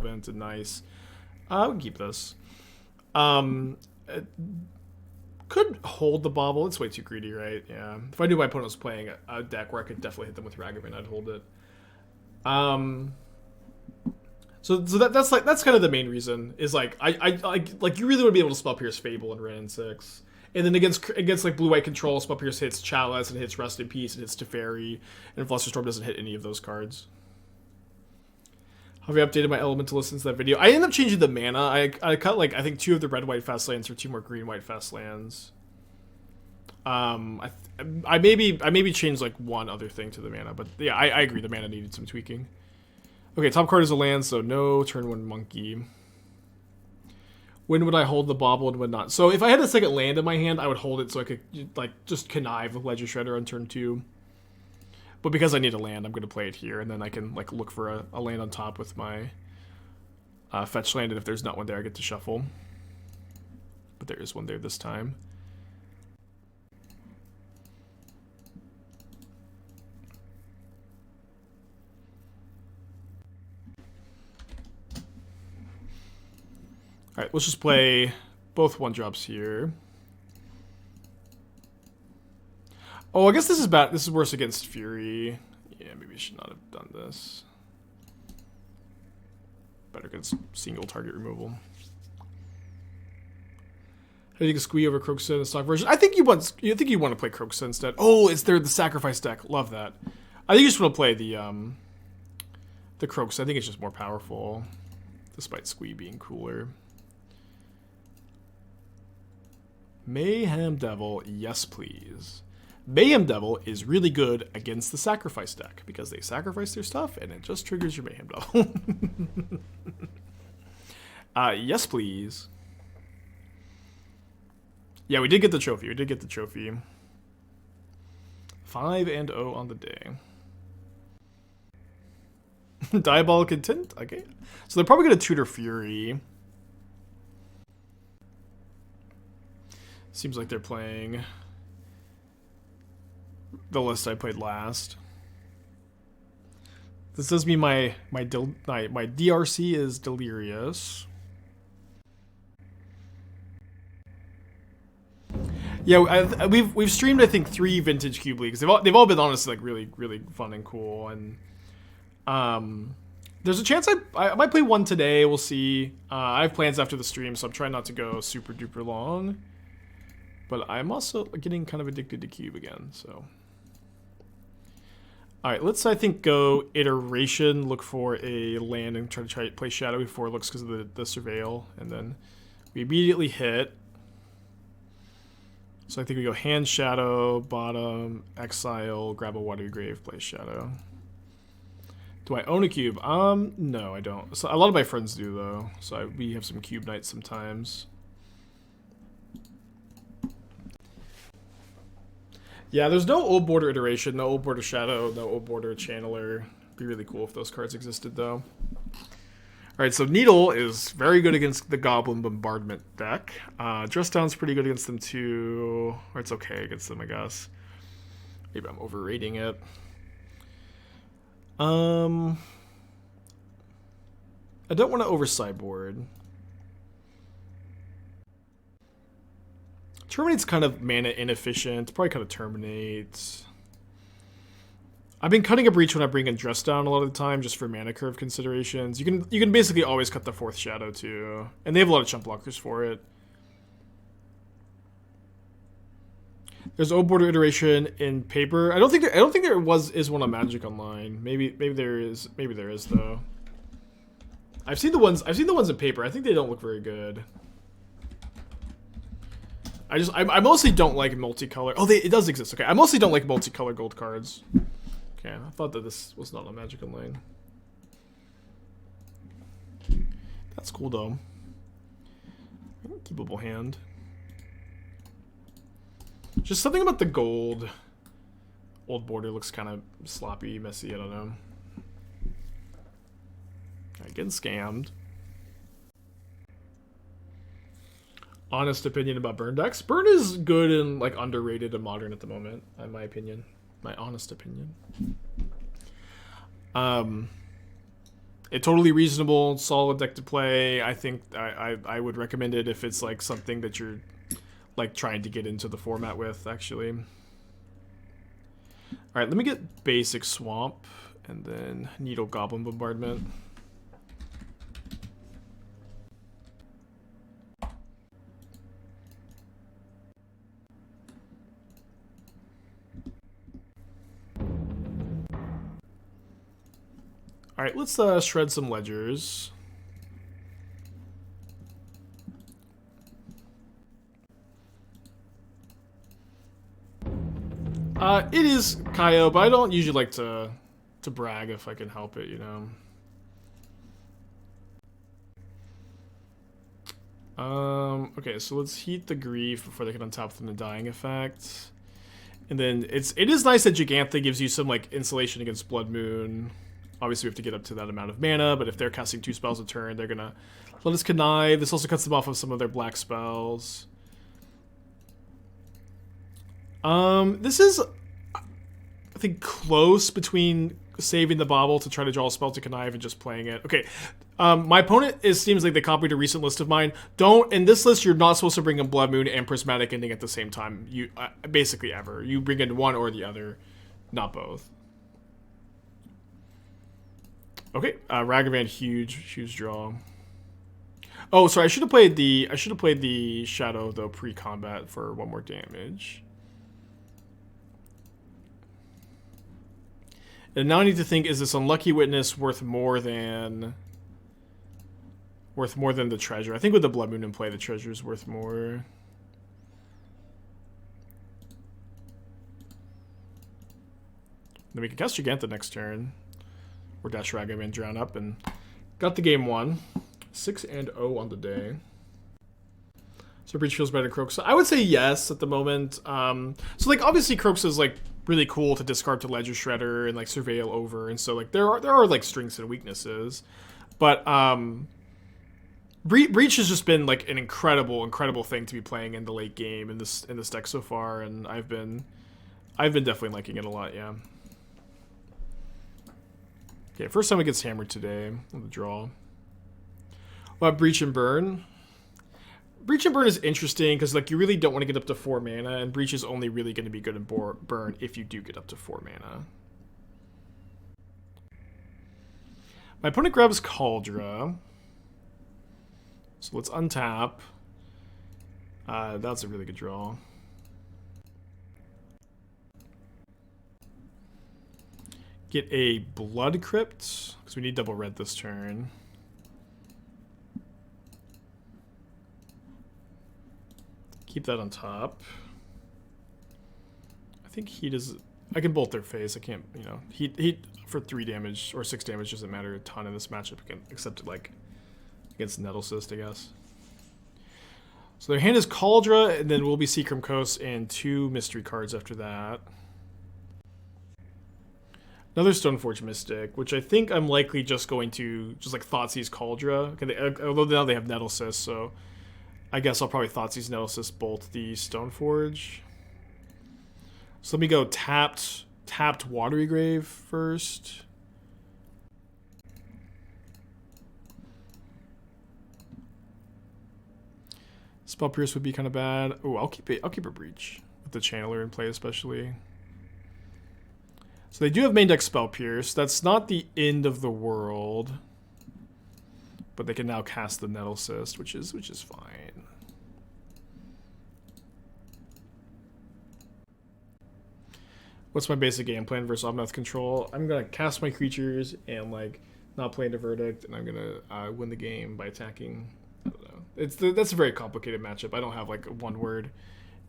relevant and nice. We can keep this. Could hold the Bauble. It's way too greedy, right? Yeah. If I knew my opponent was playing a deck where I could definitely hit them with Ragavan, I'd hold it. So that's kind of the main reason. Is like like you really want to be able to spell Pierce Fable and Ren 6. And then against like blue-white control, Spell Pierce hits Chalice, and hits Rest in Peace, and hits Teferi, and Flusterstorm doesn't hit any of those cards. Have you updated my Elementalist since that video? I ended up changing the mana. I cut like I think 2 of the red-white fast lands for 2 more green-white fast lands. I maybe changed like one other thing to the mana, but yeah, I agree the mana needed some tweaking. Okay, top card is a land, so no turn 1 monkey. When would I hold the Bauble and when not? So if I had a second land in my hand, I would hold it so I could like just connive with Ledger Shredder on turn 2. But because I need a land, I'm going to play it here, and then I can like look for a land on top with my fetch land, and if there's not one there, I get to shuffle. But there is one there this time. Alright, let's just play both 1-drops here. Oh, I guess this is bad. This is worse against Fury. Yeah, maybe I should not have done this. Better against single target removal. How do you squee over Kroxa in the stock version? I think you want to play Kroxa instead. Oh, it's the sacrifice deck. Love that. I think you just want to play the Kroxa. I think it's just more powerful, despite squee being cooler. Mayhem Devil, yes please. Mayhem Devil is really good against the sacrifice deck because they sacrifice their stuff and it just triggers your Mayhem Devil. Yes please. Yeah, we did get the trophy. 5-0 on the day. Diabolic Intent? Okay. So they're probably going to tutor Fury. Seems like they're playing the list I played last. This does mean my DRC is Delirious. Yeah, we've streamed I think 3 vintage cube leagues. They've all been honestly like really fun and cool, and there's a chance I might play one today. We'll see. I have plans after the stream, so I'm trying not to go super duper long. But I'm also getting kind of addicted to cube again, so. Alright, let's, I think, go Iteration, look for a land, and try to play Shadow before it looks because of the Surveil, and then we immediately hit. So I think we go Hand Shadow, bottom, Exile, grab a Watery Grave, play Shadow. Do I own a cube? No, I don't. So a lot of my friends do, though, so we have some cube nights sometimes. Yeah, there's no old border iteration, no old border shadow, no old border channeler. It'd be really cool if those cards existed, though. Alright, so Needle is very good against the Goblin Bombardment deck. Dress Down's pretty good against them, too. Or it's okay against them, I guess. Maybe I'm overrating it. I don't want to over-sideboard. Terminate's kind of mana inefficient. Probably kind of Terminate. I've been cutting a Breach when I bring in Dress Down a lot of the time, just for mana curve considerations. You can basically always cut the 4th Shadow too, and they have a lot of chump blockers for it. There's old border iteration in paper. I don't think there is one on Magic Online. Maybe there is. Maybe there is though. I've seen the ones in paper. I think they don't look very good. I mostly don't like multicolor. Oh, it does exist. Okay, I mostly don't like multicolor gold cards. Okay, I thought that this was not on Magic Online. That's cool though. Keepable hand. Just something about the gold old border looks kind of sloppy, messy. I don't know. Alright, getting scammed. Honest opinion about burn decks. Burn is good and like underrated and modern at the moment, in my opinion. My honest opinion. a totally reasonable, solid deck to play. I think I would recommend it if it's like something that you're like trying to get into the format with, actually. All right, let me get basic Swamp and then Needle Goblin Bombardment. All right, let's shred some ledgers. It is Kaio, but I don't usually like to brag if I can help it, you know. Okay, so let's heat the grief before they can untap from the dying effect. And then it is nice that Jegantha gives you some like insulation against Blood Moon. Obviously we have to get up to that amount of mana, but if they're casting 2 spells a turn, they're gonna let us connive. This also cuts them off of some of their black spells. This is, I think, close between saving the Bauble to try to draw a spell to connive and just playing it. Okay, my opponent seems like they copied a recent list of mine. In this list, you're not supposed to bring in Blood Moon and Prismatic Ending at the same time. You basically ever. You bring in one or the other, not both. Okay, Ragavan, huge draw. Oh, sorry, I should have played the Shadow though pre-combat for 1 more damage. And now I need to think: is this Unlucky Witness worth more than the treasure? I think with the Blood Moon in play, the treasure is worth more. Then we can cast Jegantha next turn. Or dash Ragavan, drown up, and got the game won. 6-0 on the day. So Breach feels better than Croaks. So I would say yes at the moment. So like obviously Croaks is like really cool to discard to Ledger Shredder and like Surveil over, and so like there are like strengths and weaknesses, but Breach has just been like an incredible thing to be playing in the late game in this deck so far, and I've been definitely liking it a lot. Yeah. Okay, first time it gets hammered today on the draw. Well, Breach and Burn. Breach and Burn is interesting because like you really don't want to get up to 4 mana, and Breach is only really going to be good in Burn if you do get up to 4 mana. My opponent grabs Cauldra. So let's untap. That's a really good draw. Get a Blood Crypt, because we need double red this turn. Keep that on top. I think Heat is... I can bolt their face. I can't, you know... Heat for 3 damage or 6 damage doesn't matter a ton in this matchup, except like against Nettlecyst, I guess. So their hand is Cauldra, and then we'll be Seacrum Coast and 2 mystery cards after that. Another Stoneforge Mystic, which I think I'm likely just going to just like Thoughtseize Cauldra. Although now they have Nettlecyst, so I guess I'll probably Thoughtseize Nettlecyst bolt the Stoneforge. So let me go tapped Watery Grave first. Spell Pierce would be kind of bad. Oh, I'll keep a Breach with the Channeler in play especially. So they do have main deck Spell Pierce. That's not the end of the world, but they can now cast the Nettlecyst, which is fine. What's my basic game plan versus Omnath Control? I'm gonna cast my creatures and like not play into Verdict, and I'm gonna win the game by attacking. I don't know. That's a very complicated matchup. I don't have like a one-word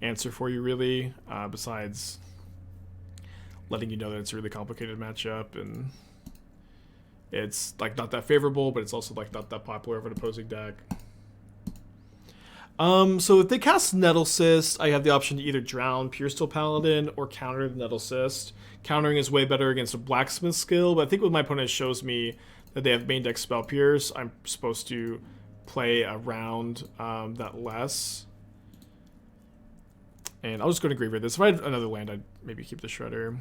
answer for you really, besides letting you know that it's a really complicated matchup, and it's like not that favorable, but it's also like not that popular of an opposing deck. So if they cast Nettlecyst, I have the option to either drown Puresteel Paladin or counter the Nettlecyst. Countering is way better against a Blacksmith skill, but I think what my opponent shows me that they have main deck Spell Pierce, I'm supposed to play around that less. And I'll just go to Graveyard this. If I had another land, I'd maybe keep the Shredder.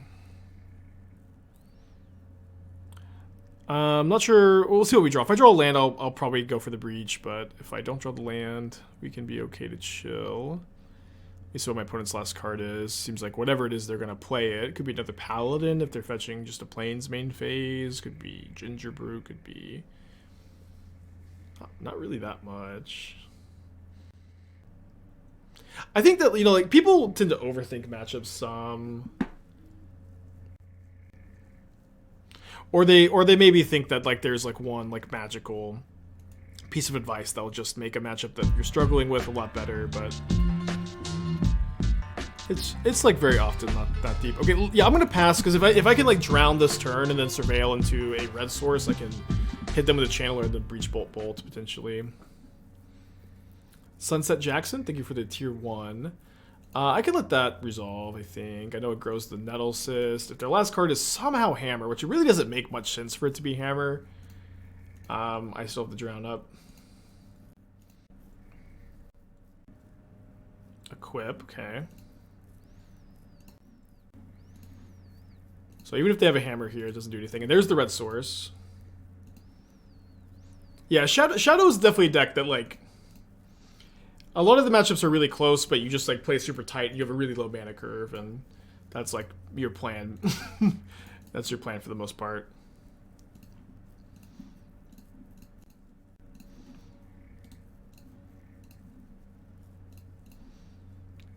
I'm not sure. We'll see what we draw. If I draw a land, I'll probably go for the breach. But if I don't draw the land, we can be okay to chill. Let me see what my opponent's last card is. Seems like whatever it is, they're going to play it. Could be another Paladin if they're fetching just a Plains main phase. Could be Ginger Brew. Could be... not really that much. I think that, you know, like, people tend to overthink matchups some. Or they maybe think that, like, there's, like, one, like, magical piece of advice that will just make a matchup that you're struggling with a lot better, but it's like, very often not that deep. Okay, yeah, I'm gonna pass, because if I can, like, drown this turn and then surveil into a red source, I can hit them with a Channeler and then Breach Bolt, potentially. Sunset Jackson, thank you for the tier 1. I can let that resolve, I think. I know it grows the Nettle Cyst. If their last card is somehow Hammer, which it really doesn't make much sense for it to be Hammer, I still have to drown up. Equip, okay. So even if they have a Hammer here, it doesn't do anything. And there's the red source. Yeah, Shadow is definitely a deck that, like... a lot of the matchups are really close, but you just, like, play super tight and you have a really low mana curve, and that's, like, your plan. That's your plan for the most part.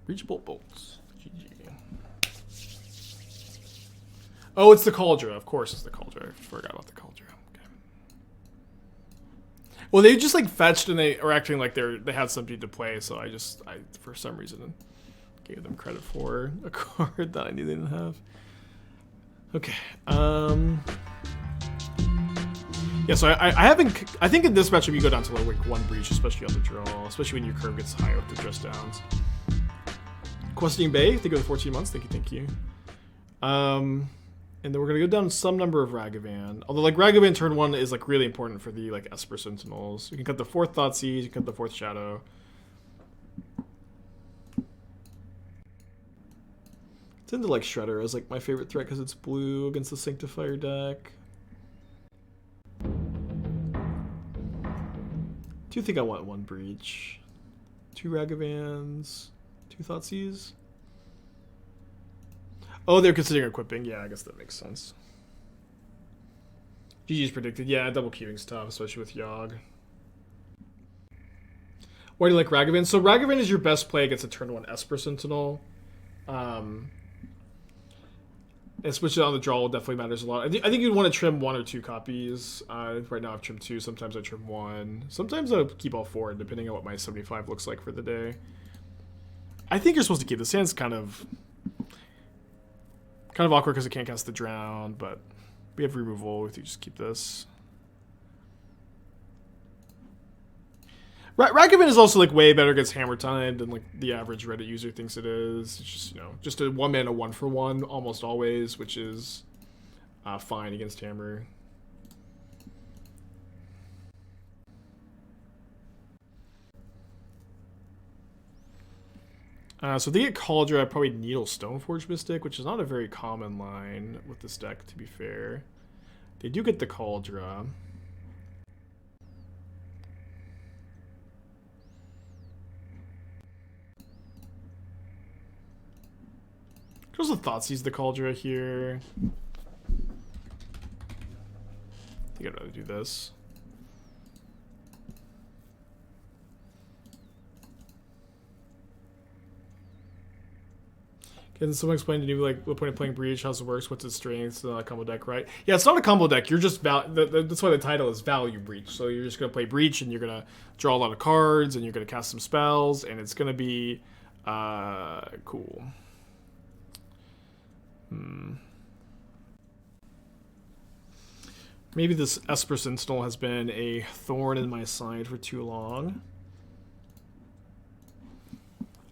Breach Bolt Bolts. GG. Oh, it's the Cauldron. Of course it's the Cauldron. I forgot about the Cauldron. Well, they just, like, fetched and they were acting like they had something to play, so I for some reason gave them credit for a card that I knew they didn't have. Okay. Yeah, so I think in this matchup you go down to like one breach, especially on the draw, especially when your curve gets high with the dress downs. Questing Bay, thank you for the 14 months. Thank you. And then we're gonna go down some number of Ragavan. Although, like, Ragavan turn 1 is, like, really important for the, like, Esper Sentinels. You can cut the 4th Thoughtseize, you can cut the 4th Shadow. I tend to like Shredder as, like, my favorite threat because it's blue against the Sanctifier deck. Do you think I want 1 Breach? 2 Ragavans? 2 Thoughtseize? Oh, they're considering equipping. Yeah, I guess that makes sense. GG's predicted. Yeah, double queuing's tough, especially with Yogg. Why do you like Ragavan? So Ragavan is your best play against a turn 1 Esper Sentinel. And switching on the draw definitely matters a lot. I think you'd want to trim 1 or 2 copies. Right now I've trimmed 2. Sometimes I trim 1. Sometimes I'll keep all 4, depending on what my 75 looks like for the day. I think you're supposed to keep this. Hand's kind of awkward because it can't cast the Drown, but we have removal. We just keep this. Ragavan is also, like, way better against Hammer Time than, like, the average Reddit user thinks it is. It's just, you know, just a 1-mana 1-for-1 almost always, which is fine against Hammer. So they get Cauldron, I'd probably Needle Stoneforge Mystic, which is not a very common line with this deck, to be fair. They do get the Cauldron. There's a Thoughtseize the Cauldron here. I think I'd rather do this. Can someone explain to me, like, what point of playing Breach, how it works, what's its strengths, not a combo deck, right? Yeah, it's not a combo deck. You're just that's why the title is Value Breach. So you're just gonna play Breach, and you're gonna draw a lot of cards, and you're gonna cast some spells, and it's gonna be cool. Maybe this Esper Sentinel has been a thorn in my side for too long.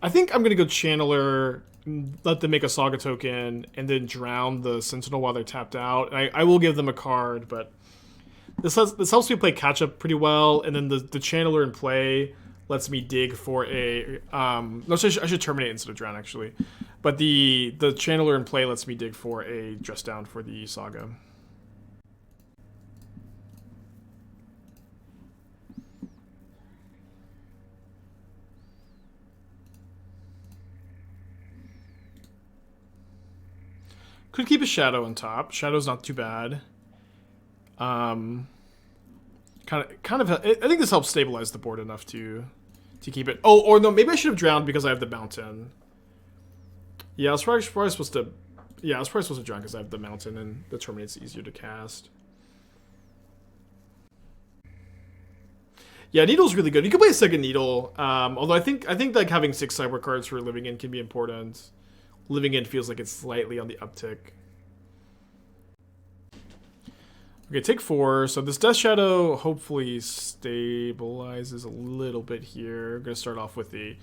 I think I'm gonna go Channeler, let them make a Saga token, and then drown the Sentinel while they're tapped out. And I will give them a card, but this helps me play catch up pretty well. And then the Channeler in play lets me dig for a no, so I should terminate instead of drown actually. But the Channeler in play lets me dig for a dress down for the Saga. Could keep a Shadow on top. Shadow's not too bad. Kind of. I think this helps stabilize the board enough to keep it. Oh, or no, maybe I should have drowned because I have the mountain. Yeah, I was probably supposed to. Yeah, I was probably supposed to drown because I have the mountain and the Terminate's easier to cast. Yeah, Needle's really good. You can play a second Needle. Although I think like having 6 cyber cards for Living In can be important. Living In feels like it's slightly on the uptick. Okay, take 4. So this Death Shadow hopefully stabilizes a little bit here. I'm going to start off with the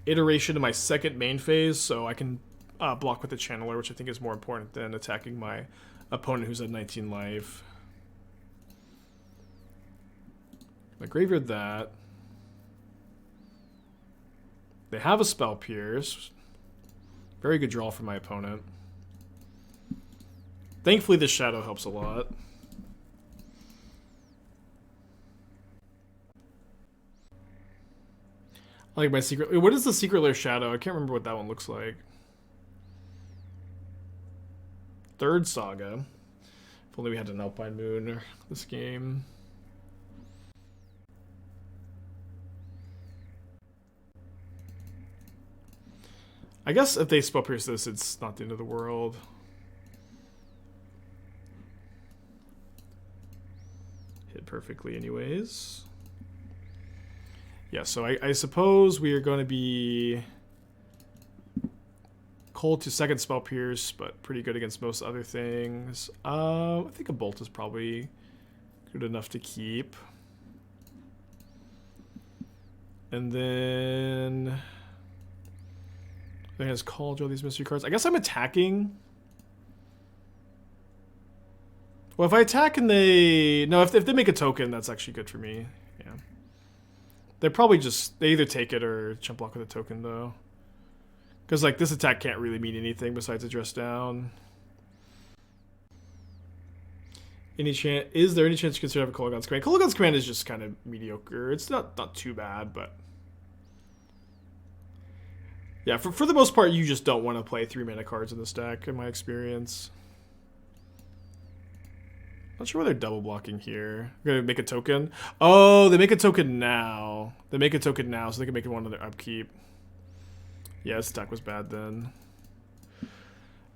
iteration of my second main phase, so I can block with the Channeler, which I think is more important than attacking my opponent who's at 19 life. I graveyard that. They have a Spell Pierce. Very good draw for my opponent. Thankfully, this Shadow helps a lot. I like my secret. What is the Secret Lair Shadow? I can't remember what that one looks like. Third Saga. If only we had an Alpine Moon this game. I guess if they Spell Pierce this, it's not the end of the world. Hit perfectly anyways. Yeah, so I suppose we are going to be cold to second Spell Pierce, but pretty good against most other things. I think a Bolt is probably good enough to keep. And then I think has called all these mystery cards. I guess I'm attacking. Well, if I attack and they... No, if they make a token, that's actually good for me. Yeah. They probably just... They either take it or jump block with a token, though. Because, like, this attack can't really mean anything besides a dress down. Is there any chance you consider having Kolaghan's Command? Kolaghan's Command is just kind of mediocre. It's not too bad, but... Yeah, for the most part, you just don't want to play 3 mana cards in this deck, in my experience. Not sure why they're double blocking here. I'm gonna make a token. Oh, they make a token now. They make a token now, so they can make it one of their upkeep. Yeah, this deck was bad then.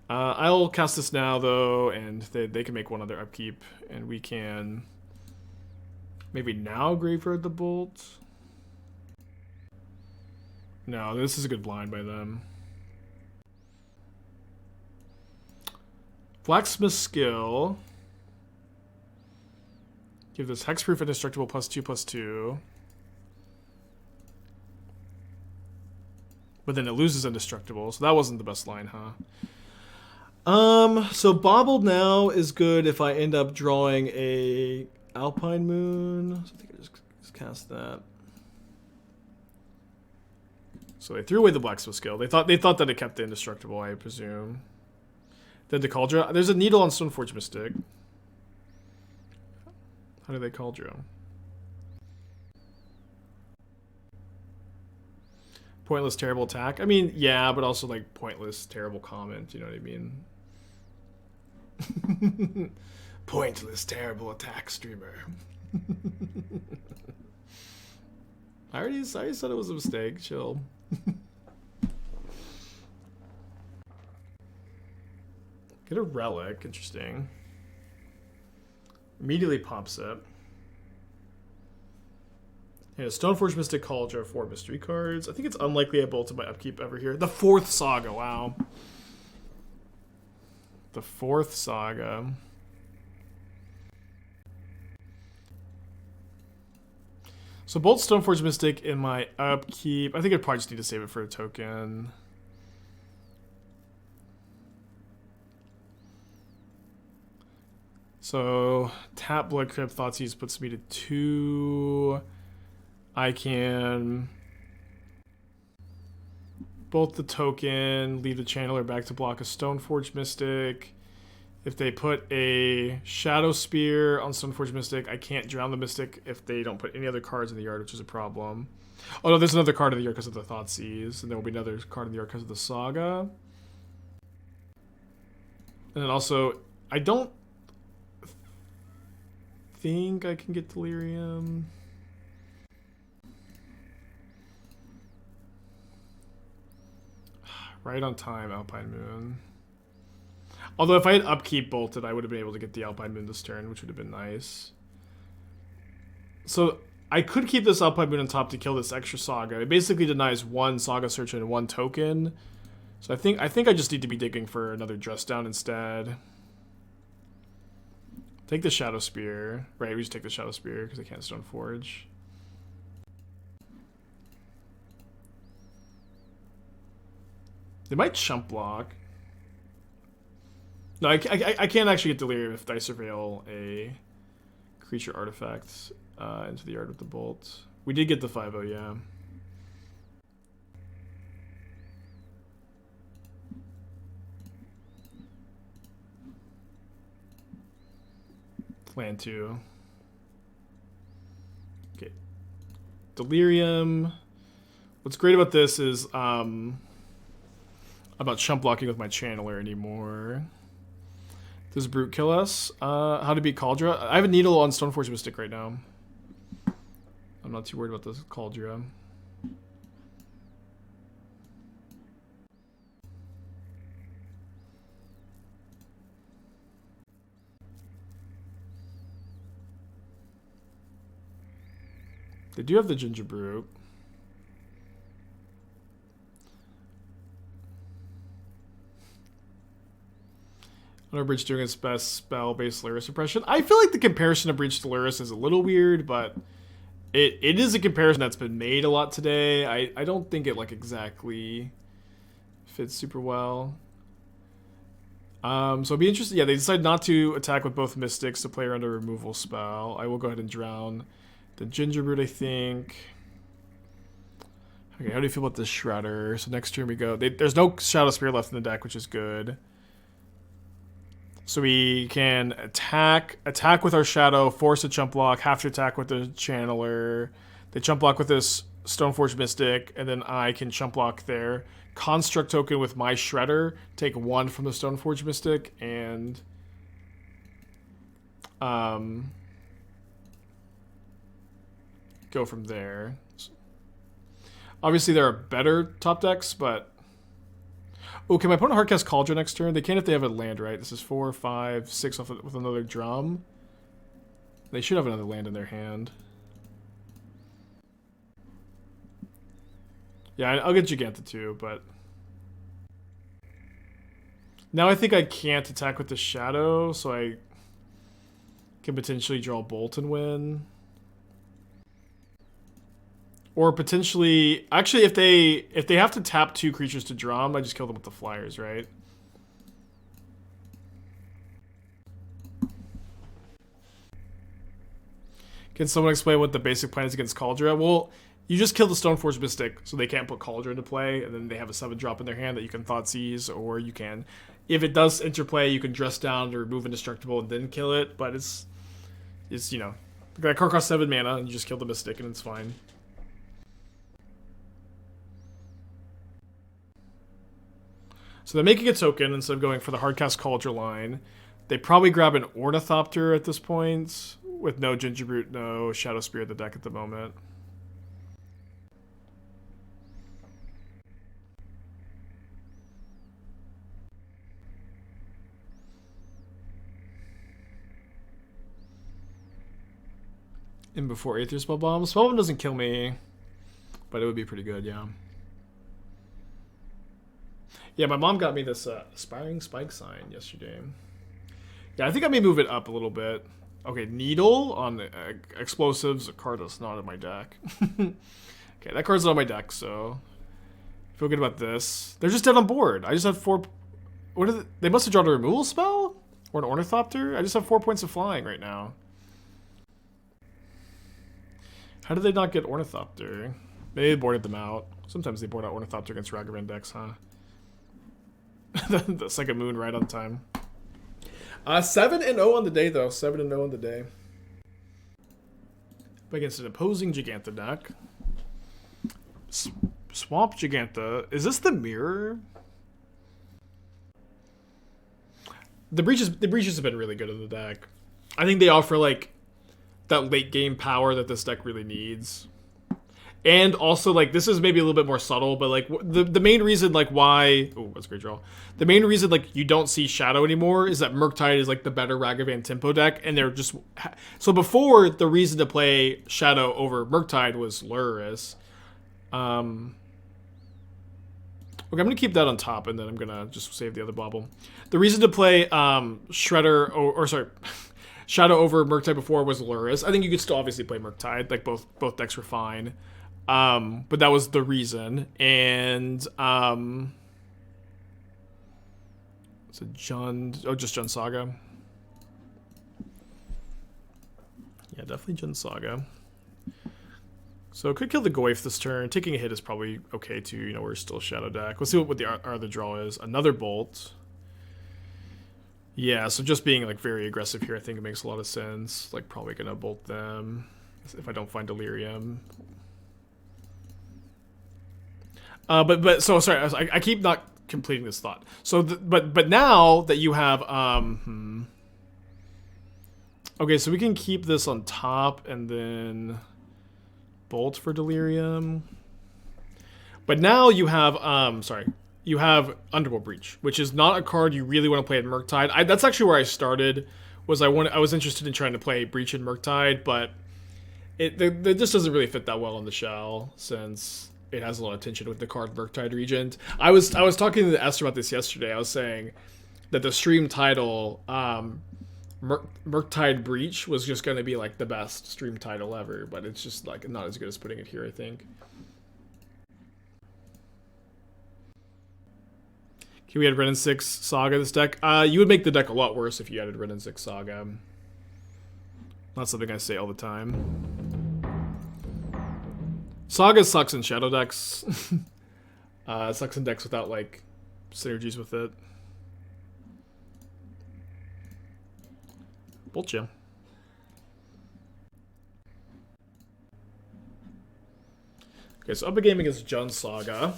I'll cast this now, though, and they can make one other upkeep, and we can maybe now graveyard the Bolt. No, this is a good blind by them. Blacksmith Skill. Give this Hexproof Indestructible +2/+2. But then it loses Indestructible, so that wasn't the best line, huh? So Bauble now is good if I end up drawing a Alpine Moon. So I think I just cast that. So they threw away the Blacksmith Skill. They thought that it kept the Indestructible, I presume. Then the Cauldron. There's a Needle on Stoneforge Mystic. How do they Cauldron? Pointless, terrible attack. I mean, yeah, but also like pointless, terrible comment. You know what I mean? Pointless, terrible attack, streamer. I already said it was a mistake. Chill. Get a relic. Interesting. Immediately pops up. Yeah, Stoneforge Mystic Cauldron, 4 mystery cards. I think it's unlikely I bolted my upkeep ever here. The 4th Saga, wow. The 4th Saga. So bolt Stoneforge Mystic in my upkeep. I think I'd probably just need to save it for a token. So tap Blood Crypt, Thoughtseize puts me to 2. I can bolt the token, leave the Channeler back to block a Stoneforge Mystic. If they put a Shadow Spear on Stoneforge Mystic, I can't drown the Mystic if they don't put any other cards in the yard, which is a problem. Oh no, there's another card in the yard because of the Thoughtseize, and there will be another card in the yard because of the Saga. And then also, I don't think I can get Delirium. Right on time, Alpine Moon. Although if I had upkeep bolted, I would have been able to get the Alpine Moon this turn, which would have been nice. So I could keep this Alpine Moon on top to kill this extra Saga. It basically denies one Saga Search and one token. So I think I just need to be digging for another Dress Down instead. Take the Shadow Spear. Right, we just take the Shadow Spear because I can't Stoneforge. They might chump block. No, I can't actually get Delirium if I surveil a creature artifact into the yard with the bolt. We did get the 5/0, yeah. Land 2. Okay. Delirium. What's great about this is I'm not chump blocking with my channeler anymore. Does Brute kill us? How to beat Cauldra? I have a Needle on Stoneforge Mystic right now. I'm not too worried about this Cauldra. They do have the Ginger Brew. Underworld Breach doing its best spell-based Lyris suppression. I feel like the comparison of Breach to Lyris is a little weird, but it is a comparison that's been made a lot today. I don't think it like exactly fits super well. So it'll be interesting. Yeah, they decide not to attack with both Mystics to play around a removal spell. I will go ahead and drown the Gingerbread, I think. Okay, how do you feel about this Shredder? So next turn we go. There's no Shadow Spear left in the deck, which is good. So we can attack with our Shadow, force a chump block, have to attack with the Channeler. They chump block with this Stoneforge Mystic, and then I can chump block their Construct token with my Shredder, take one from the Stoneforge Mystic, and go from there. Obviously, there are better top decks, but... Oh, can my opponent hardcast Cauldron next turn? They can if they have a land, right? This is 4, 5, 6 off with another drum. They should have another land in their hand. Yeah, I'll get Jegantha too, but... Now I think I can't attack with the Shadow, so I can potentially draw Bolt and win. Or potentially... Actually, if they have to tap 2 creatures to draw them, I just kill them with the Flyers, right? Can someone explain what the basic plan is against Cauldra? Well, you just kill the Stoneforge Mystic, so they can't put Cauldra into play, and then they have a 7-drop in their hand that you can Thoughtseize, or you can... If it does interplay, you can Dress Down to remove Indestructible and then kill it, but it's you know... That card costs 7 mana, and you just kill the Mystic, and it's fine. So they're making a token instead of going for the hardcast Cauldra line. They probably grab an Ornithopter at this point, with no Gingerbrute, no Shadow Spear in the deck at the moment. And before Aether Spellbomb. Spellbomb doesn't kill me, but it would be pretty good, yeah. Yeah, my mom got me this Aspiring Spike Sign yesterday. Yeah, I think I may move it up a little bit. Okay, Needle on Explosives, a card that's not in my deck. Okay, that card's not on my deck, so... Feel good about this. They're just dead on board. I just have 4... What are they must have drawn a removal spell? Or an Ornithopter? I just have 4 points of flying right now. How did they not get Ornithopter? Maybe they boarded them out. Sometimes they board out Ornithopter against Ragavan decks, huh? The second moon right on time. 7-0 on the day, though. 7-0 on the day. Against an opposing Jegantha deck. Swamp Jegantha. Is this the mirror? The breaches have been really good in the deck. I think they offer like that late game power that this deck really needs. And also, like, this is maybe a little bit more subtle, but like the main reason like why that's a great draw. The main reason like you don't see Shadow anymore is that Murktide is like the better Ragavan tempo deck, and they're just so before the reason to play Shadow over Murktide was Luris. Okay, I'm gonna keep that on top, and then I'm gonna just save the other Bauble. The reason to play Shredder or sorry, Shadow over Murktide before was Luris. I think you could still obviously play Murktide. Like both decks were fine, but that was the reason. And so just Jund Saga. Yeah, definitely Jund Saga. So could kill the Goyf this turn. Taking a hit is probably okay too. You know, we're still Shadow deck. Let's see what our other draw is. Another Bolt. Yeah, so just being like very aggressive here, I think it makes a lot of sense. Like probably gonna bolt them if I don't find Delirium. But so sorry, I keep not completing this thought. So but now that you have okay, so we can keep this on top and then bolt for Delirium. But now you have you have Underworld Breach, which is not a card you really want to play at Murktide. That's actually where I started. I was interested in trying to play Breach and Murktide, but it just doesn't really fit that well on the shell since it has a lot of tension with the card Murktide Regent. I was talking to Esther about this yesterday. I was saying that the stream title Murktide Breach was just going to be like the best stream title ever, but it's just like not as good as putting it here, I think. Okay, we had Ren and 6 Saga this deck. You would make the deck a lot worse if you added Ren and 6 Saga. Not something I say all the time. Saga sucks in Shadow decks. It sucks in decks without like synergies with it. Bolt you. Okay, so up a game against Jund Saga.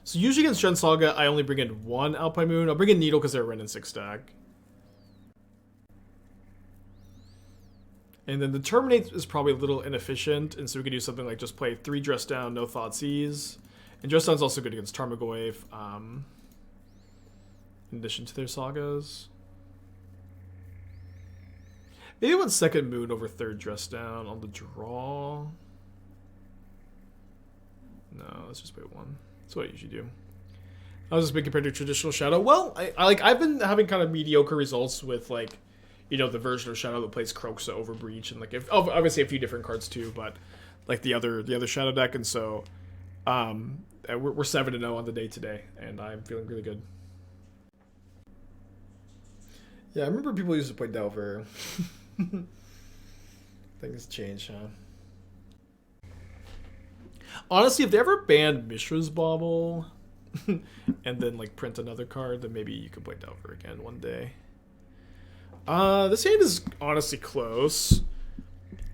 So usually against Jund Saga, I only bring in one Alpine Moon. I'll bring in Needle because they're a Ren and 6 deck. And then the Terminate is probably a little inefficient, and so we could do something like just play 3 Dress Down, no Thoughtseize. And Dress Down's also good against Tarmogoyf, in addition to their Sagas. Maybe one second Moon over 3rd Dress Down on the draw. No, let's just play 1. That's what I usually do. How's this been compared to traditional Shadow? Well, I've been having kind of mediocre results with like, you know, the version of Shadow that plays Kroxa over Breach, and like obviously a few different cards too, but like the other Shadow deck, and so we're 7-0 on the day today, and I'm feeling really good. Yeah, I remember people used to play Delver. Things change, huh? Honestly, if they ever banned Mishra's Bauble and then like print another card, then maybe you could play Delver again one day. This hand is honestly close.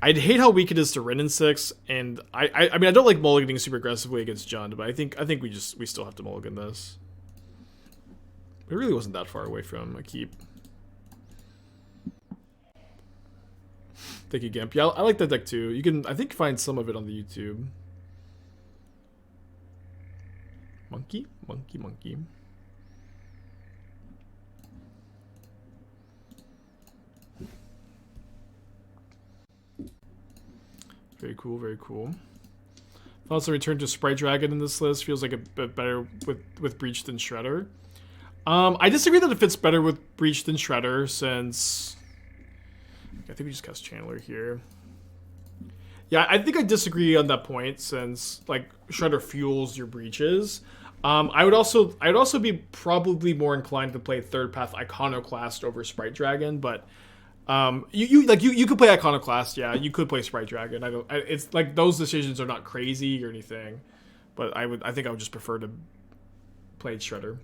I'd hate how weak it is to Ren and 6, and I mean I don't like mulliganing super aggressively against Jund, but I think we still have to mulligan this. It really wasn't that far away from a keep. Thank you, Gimp. Yeah, I like that deck too. You can I think find some of it on the YouTube. Monkey. Very cool, very cool. Thoughts on return to Sprite Dragon in this list feels like a bit better with Breach than Shredder. I disagree that it fits better with Breach than Shredder since I think we just cast Channeler here. Yeah, I think I disagree on that point since like Shredder fuels your breaches. I would also be probably more inclined to play Third Path Iconoclast over Sprite Dragon, but you could play Iconoclast, yeah, you could play Sprite Dragon. It's like those decisions are not crazy or anything, but I think I would just prefer to play Shredder.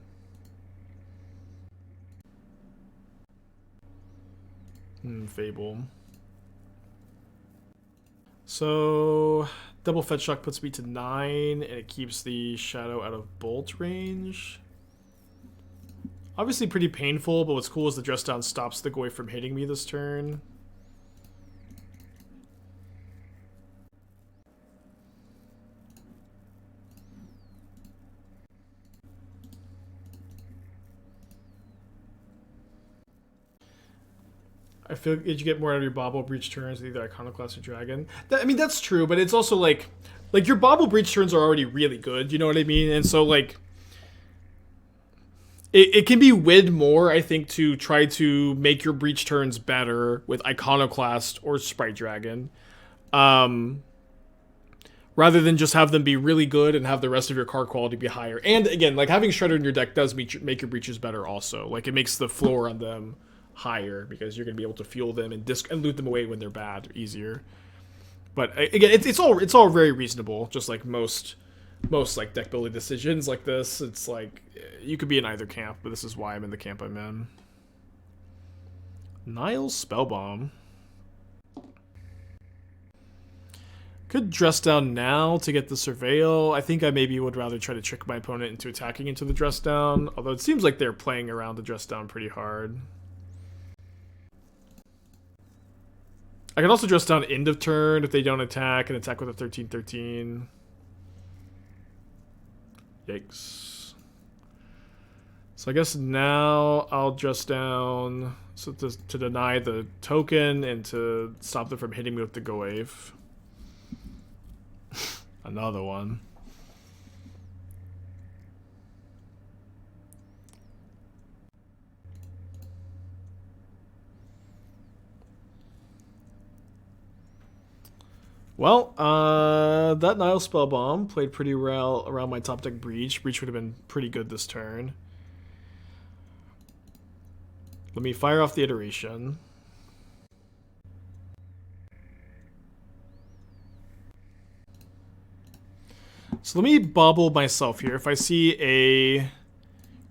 Fable. So double Fetch Shock puts me to 9, and it keeps the Shadow out of Bolt range. Obviously pretty painful, but what's cool is the dress down stops the Goy from hitting me this turn. I feel like you get more out of your Bauble Breach turns with either Iconoclast or Dragon. I mean, that's true, but it's also like your Bauble Breach turns are already really good, you know what I mean? And so, like, it can be wid more, I think, to try to make your Breach turns better with Iconoclast or Sprite Dragon. Rather than just have them be really good and have the rest of your card quality be higher. And again, like, having Shredder in your deck does make your Breaches better also. Like, it makes the floor on them higher because you're going to be able to fuel them and loot them away when they're bad easier. But again, it's all very reasonable. Just like most like deck building decisions like this, it's like you could be in either camp, but this is why I'm in the camp I'm in. Nile's Spellbomb. Could dress down now to get the Surveil. I think I maybe would rather try to trick my opponent into attacking into the dress down, although it seems like they're playing around the dress down pretty hard. I can also dress down end of turn if they don't attack and attack with a 13/13. Yikes. So I guess now I'll dress down so to deny the token and to stop them from hitting me with the Go Wave. Another one. Well, that Nile Spellbomb played pretty well around my top deck Breach. Breach would have been pretty good this turn. Let me fire off the Iteration. So let me Bauble myself here. If I see a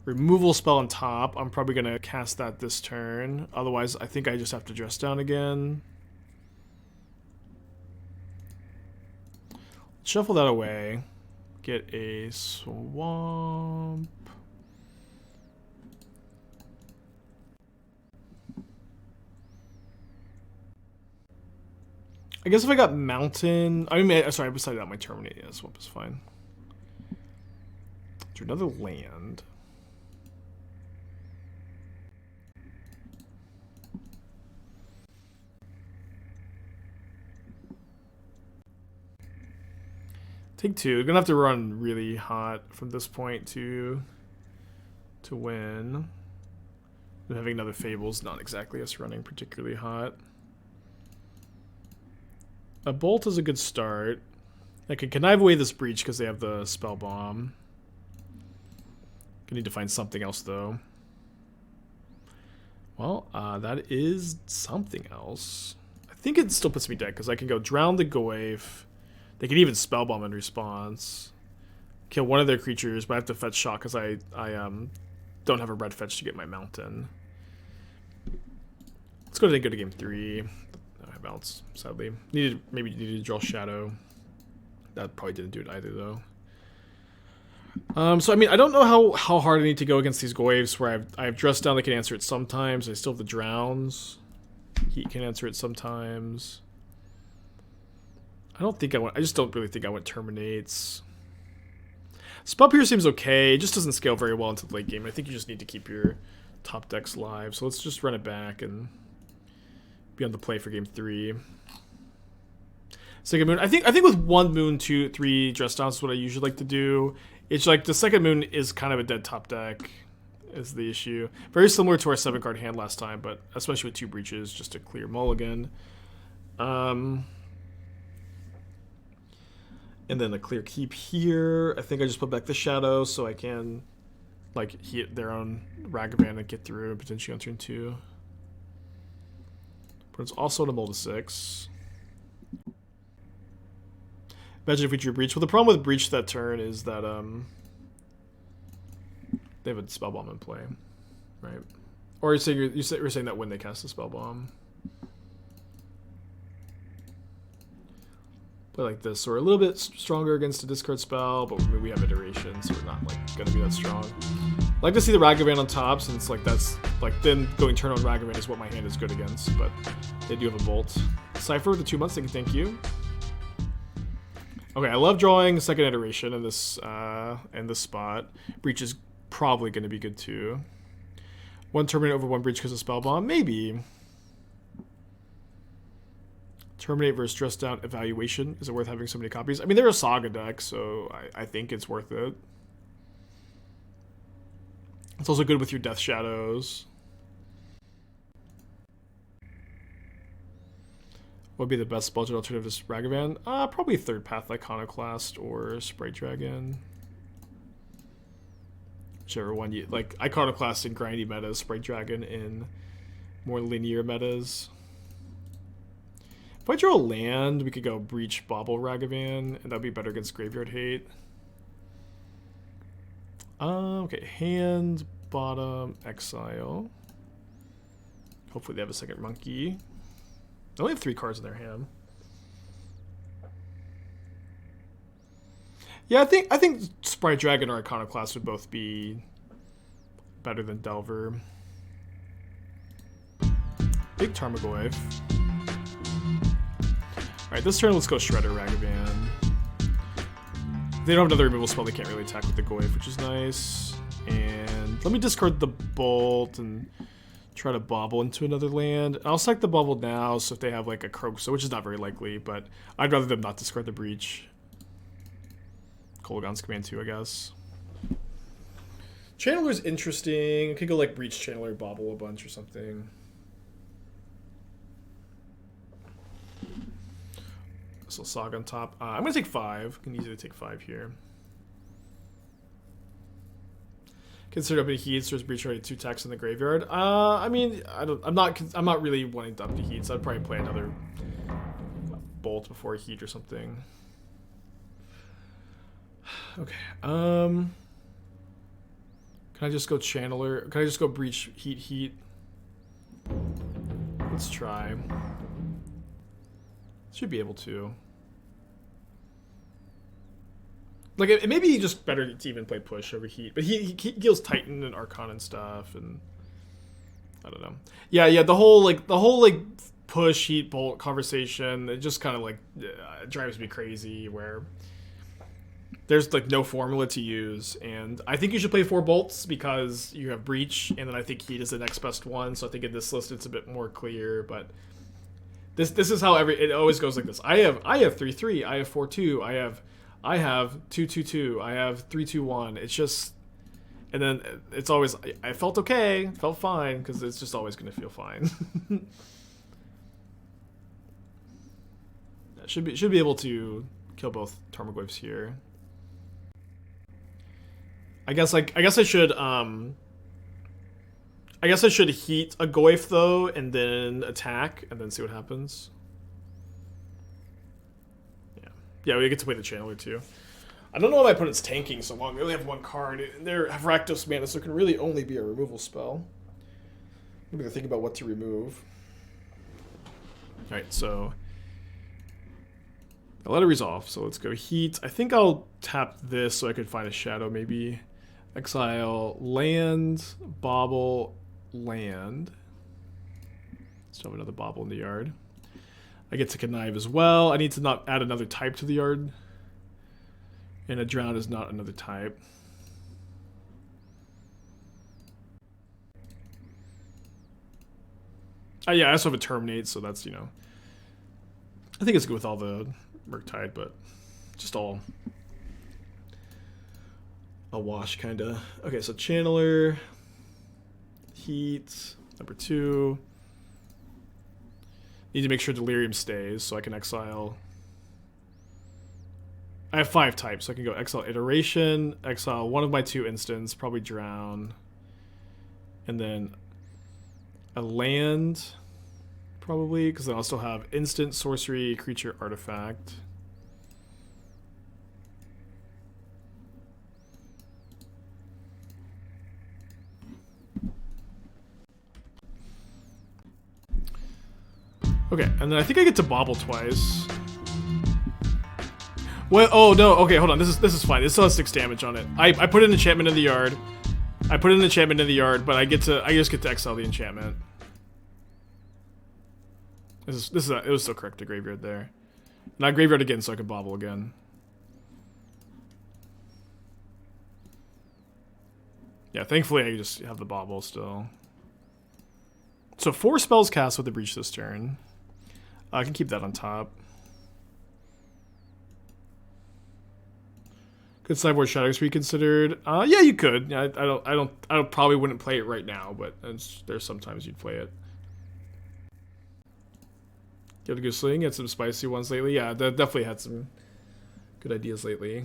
removal spell on top, I'm probably going to cast that this turn. Otherwise, I think I just have to dress down again. Shuffle that away. Get a Swamp. I guess if I got Mountain... I mean, sorry, besides that, my Terminate. Yeah, Swamp is fine. Do another land. Take two. We're gonna have to run really hot from this point to win. And having another Fable's not exactly us running particularly hot. A Bolt is a good start. I can connive away this Breach because they have the Spell Bomb. Gonna need to find something else though. Well, that is something else. I think it still puts me dead because I can go Drown the Goyf. They can even Spellbomb in response. Kill one of their creatures, but I have to fetch Shock because I don't have a red fetch to get my Mountain. Let's go to game 3. I bounce, sadly. Maybe needed to draw Shadow. That probably didn't do it either, though. So, I mean, I don't know how hard I need to go against these Goyves where I have Dress Down that can answer it sometimes. I still have the Drowns. Heat can answer it sometimes. I just don't really think I want Terminates. Spell Pierce seems okay. It just doesn't scale very well into the late game. I think you just need to keep your top decks live. So let's just run it back and be on the play for game 3. Second Moon. I think with 1 Moon, 2, 3 Dress Downs is what I usually like to do. It's like the second Moon is kind of a dead top deck is the issue. Very similar to our 7-card hand last time, but especially with 2 Breaches, just a clear mulligan. And then a clear keep here. I think I just put back the Shadow so I can like hit their own Ragavan and get through potentially on turn 2. But it's also to mold a 6. Imagine if we drew Breach. Well, the problem with Breach that turn is that they have a Spellbomb in play, right? Or you're saying that when they cast the Spellbomb. Like this, so we're a little bit stronger against a discard spell, but we have Iteration, so we're not like gonna be that strong. I like to see the Ragavan on top, since like that's like then going turn on Ragavan is what my hand is good against. But they do have a bolt. Cypher with the 2 months. Thank you. Okay, I love drawing second iteration in this spot. Breach is probably going to be good too. One Terminate over one Breach because of Spell Bomb? Maybe. Terminate versus Stress Down Evaluation. Is it worth having so many copies? I mean, they're a Saga deck, so I think it's worth it. It's also good with your Death Shadows. What would be the best budget alternative to Ragavan? Probably Third Path Iconoclast or Sprite Dragon. Whichever one you like. Iconoclast in grindy metas, Sprite Dragon in more linear metas. If I draw a land, we could go Breach, Bauble, Ragavan, and that'd be better against Graveyard Hate. Okay, hand, bottom, exile. Hopefully they have a second monkey. They only have 3 cards in their hand. Yeah, I think Sprite Dragon or Iconoclast would both be better than Delver. Big Tarmogoyf. Alright, this turn let's go Shredder Ragavan. They don't have another removal spell, they can't really attack with the Goyf, which is nice. And let me discard the Bolt and try to Bauble into another land. I'll select the Bauble now, so if they have like a Kroxa, which is not very likely, but I'd rather them not discard the Breach. Kolaghan's Command 2, I guess. Channeler's interesting. I could go like Breach Channeler, Bauble a bunch or something. So Saga on top. I'm going to take 5. Can easily take 5 here. Consider opening Heats. There's Breach already 2 attacks in the graveyard. I mean, I'm not really wanting to up the Heats. I'd probably play another Bolt before a Heat or something. Okay. Can I just go Channeler? Can I just go Breach, Heat? Let's try. Should be able to. Like, it may be just better to even play Push over Heat, but he deals Titan and Archon and stuff, and I don't know. Yeah, the whole Push Heat Bolt conversation, it just kind of like drives me crazy. Where there's like no formula to use, and I think you should play 4 bolts because you have Breach, and then I think Heat is the next best one. So I think in this list it's a bit more clear, but. This is how it always goes like this. I have 3/3. I have 4/2. I have 2/2/2. I have 3/2/1. It's just, and then it's always I felt okay, felt fine because it's just always going to feel fine. should be able to kill both Tarmogoyfs here. I guess I should Heat a Goyf though, and then attack, and then see what happens. Yeah, we get to play the Channeler too. I don't know why my opponent's tanking so long. They only have 1 card, and they have Rakdos mana, so it can really only be a removal spell. Maybe they're thinking about what to remove. Alright, so I'll let it resolve. So let's go Heat. I think I'll tap this so I could find a shadow maybe. Exile, land, Bauble, land. Still have another Bauble in the yard. I get to Connive as well. I need to not add another type to the yard. And a Drown is not another type. Yeah, I also have a Terminate, so that's, you know. I think it's good with all the Murktide, but just all a wash, kind of. Okay, so Channeler, Heat, number 2. Need to make sure Delirium stays so I can exile. I have 5 types, so I can go Exile Iteration, exile one of my 2 instants, probably Drown, and then a land, probably, because then I'll still have instant, sorcery, creature, artifact. Okay, and then I think I get to Bauble twice. Well, oh no, okay, hold on. This is fine. This still has 6 damage on it. I put an enchantment in the yard. I put an enchantment in the yard, but I just get to exile the enchantment. It was still correct to graveyard there. Not graveyard again, so I can bauble again. Yeah, thankfully I just have the bauble still. So 4 spells cast with the breach this turn. I can keep that on top. Could sideboard shadows be considered? Yeah, you could. Yeah, I probably wouldn't play it right now, but there's sometimes you'd play it. Give it a good swing. Had some spicy ones lately. Yeah, that definitely had some good ideas lately.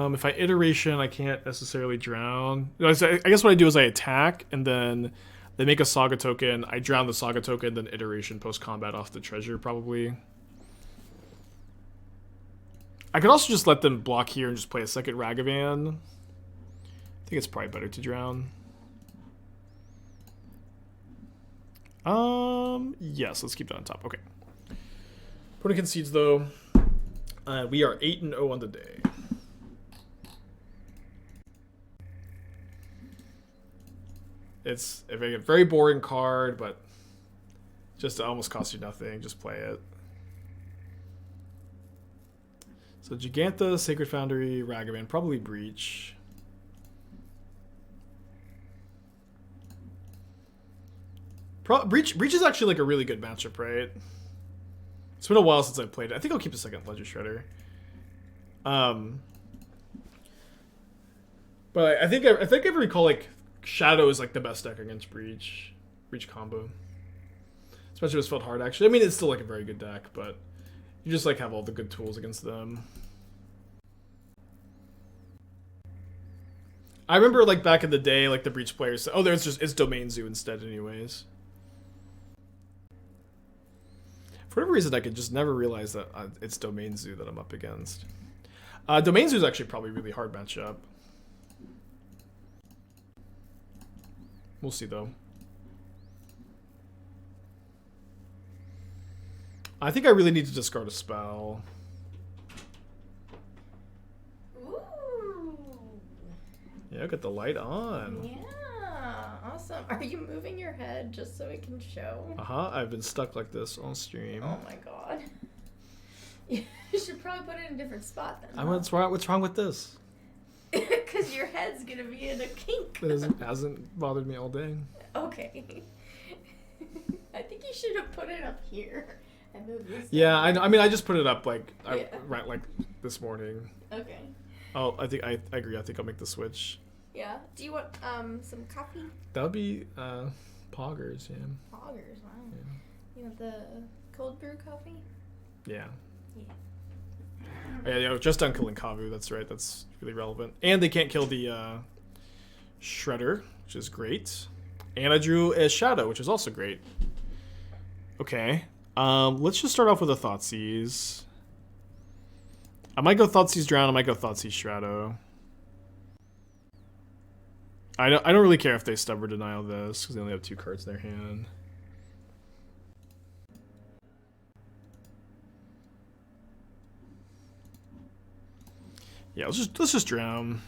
If I iteration, I can't necessarily drown. I guess what I do is I attack, and then they make a saga token. I drown the saga token, then iteration post-combat off the treasure, probably. I could also just let them block here and just play a second Ragavan. I think it's probably better to drown. Yes, let's keep that on top. Okay. Opponent concedes, though. We are 8-0 on the day. It's a very boring card, but just almost costs you nothing. Just play it. So Jegantha, Sacred Foundry, Ragavan, probably Breach. Breach is actually like a really good matchup, right? It's been a while since I've played it. I think I'll keep a second Ledger Shredder. But I think I recall like Shadow is like the best deck against Breach combo. Especially with Felt Hard, actually. I mean, it's still like a very good deck, but you just like have all the good tools against them. I remember like back in the day, like the Breach players said, oh, it's Domain Zoo instead anyways. For whatever reason, I could just never realize that it's Domain Zoo that I'm up against. Domain Zoo is actually probably a really hard matchup. We'll see, though. I think I really need to discard a spell. Ooh. Yeah, get the light on. Yeah, awesome. Are you moving your head just so it can show? Uh-huh, I've been stuck like this on stream. Oh my god. You should probably put it in a different spot then. Huh? What's wrong with this? Because your head's gonna be in a kink. It hasn't bothered me all day. Okay. I think you should have put it up here and moved this. Yeah, I mean, I just put it up like yeah. like this morning. Okay. Oh, I think I agree. I think I'll make the switch. Yeah. Do you want some coffee? That would be Poggers, yeah. Poggers, wow. Yeah. You want the cold brew coffee? Yeah. Yeah. Yeah, just done killing Kavu. That's right. That's really relevant. And they can't kill the Shredder, which is great. And I drew a Shadow, which is also great. Okay. Let's just start off with a Thoughtseize. I might go Thoughtseize Drown. I might go Thoughtseize Shadow. I don't really care if they Stubborn Denial this, because they only have 2 cards in their hand. Yeah, let's just drown.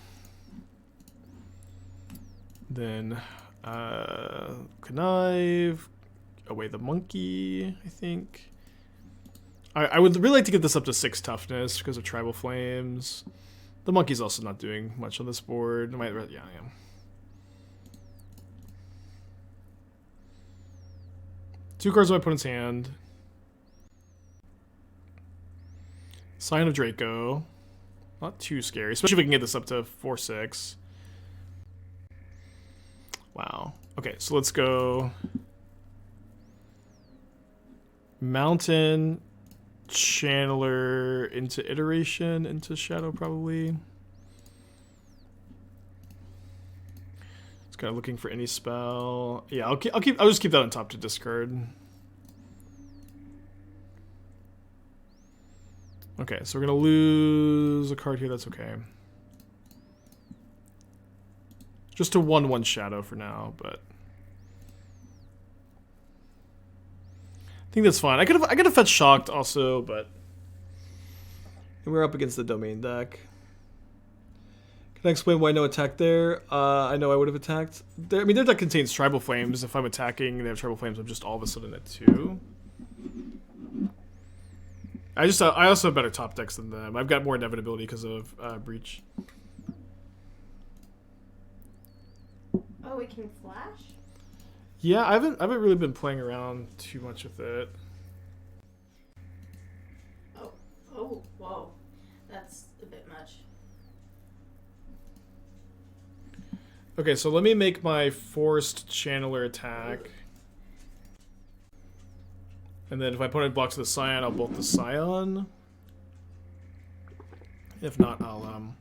Then connive, away the monkey, I think. I would really like to get this up to 6 toughness because of Tribal Flames. The monkey's also not doing much on this board. Yeah, I am. 2 cards in my opponent's hand. Sign of Draco. Not too scary, especially if we can get this up to 4/6. Wow. Okay, so let's go Mountain, Channeler into Iteration, into Shadow probably. Just kind of looking for any spell. Yeah, I'll just keep that on top to discard. Okay, so we're gonna lose a card here. That's okay. Just a 1/1 shadow for now, but I think that's fine. I could have fetched Shocked also, but we're up against the domain deck. Can I explain why no attack there? I know I would have attacked. I mean, their deck contains Tribal Flames. If I'm attacking, they have Tribal Flames. I'm just all of a sudden at 2. I also have better top decks than them. I've got more inevitability because of Breach. Oh, we can flash? Yeah, I haven't really been playing around too much with it. Oh, whoa. That's a bit much. Okay, so let me make my forced channeler attack. And then if my opponent blocks the Scion, I'll bolt the Scion. If not, I'll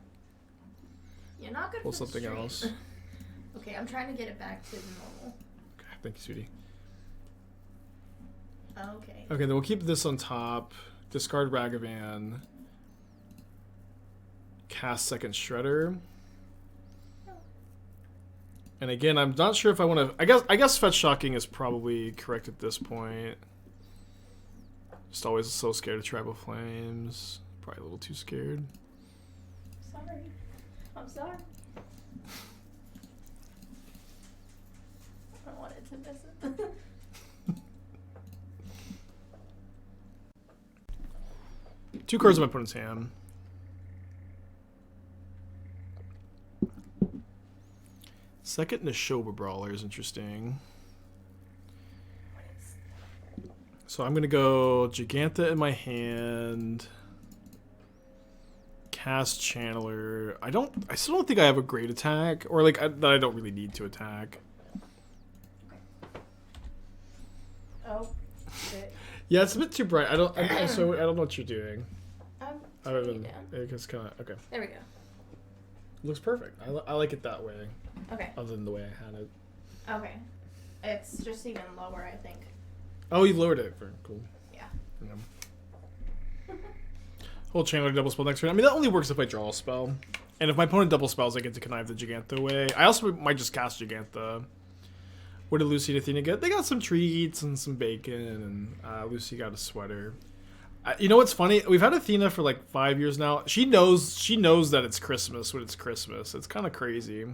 You're not good pull for the something stream. else. Okay, I'm trying to get it back to normal. Okay, thank you, sweetie. Okay. Okay, then we'll keep this on top. Discard Ragavan. Cast second Shredder. And again, I'm not sure if I want to. I guess Fetch Shocking is probably correct at this point. Just always so scared of Tribal Flames. Probably a little too scared. Sorry. I'm sorry. I wanted to miss it. 2 cards in my opponent's hand. Second Neshoba Brawler is interesting. So I'm gonna go Jegantha in my hand. Cast Channeler. I still don't think I have a great attack, or like that I don't really need to attack. Oh, shit. Yeah, it's a bit too bright. I don't know what you're doing. Other than It's kind of okay. there we go. It looks perfect. I like it that way. Okay. Other than the way I had it. Okay. It's just even lower, I think. Oh, you lowered it. Very cool. Yeah. Whole Channeler double spell next turn. I mean, that only works if I draw a spell. And if my opponent double spells, I get to connive the Jegantha away. I also might just cast Jegantha. What did Lucy and Athena get? They got some treats and some bacon, and Lucy got a sweater. You know what's funny? We've had Athena for like 5 years now. She knows that it's Christmas when it's Christmas. It's kind of crazy.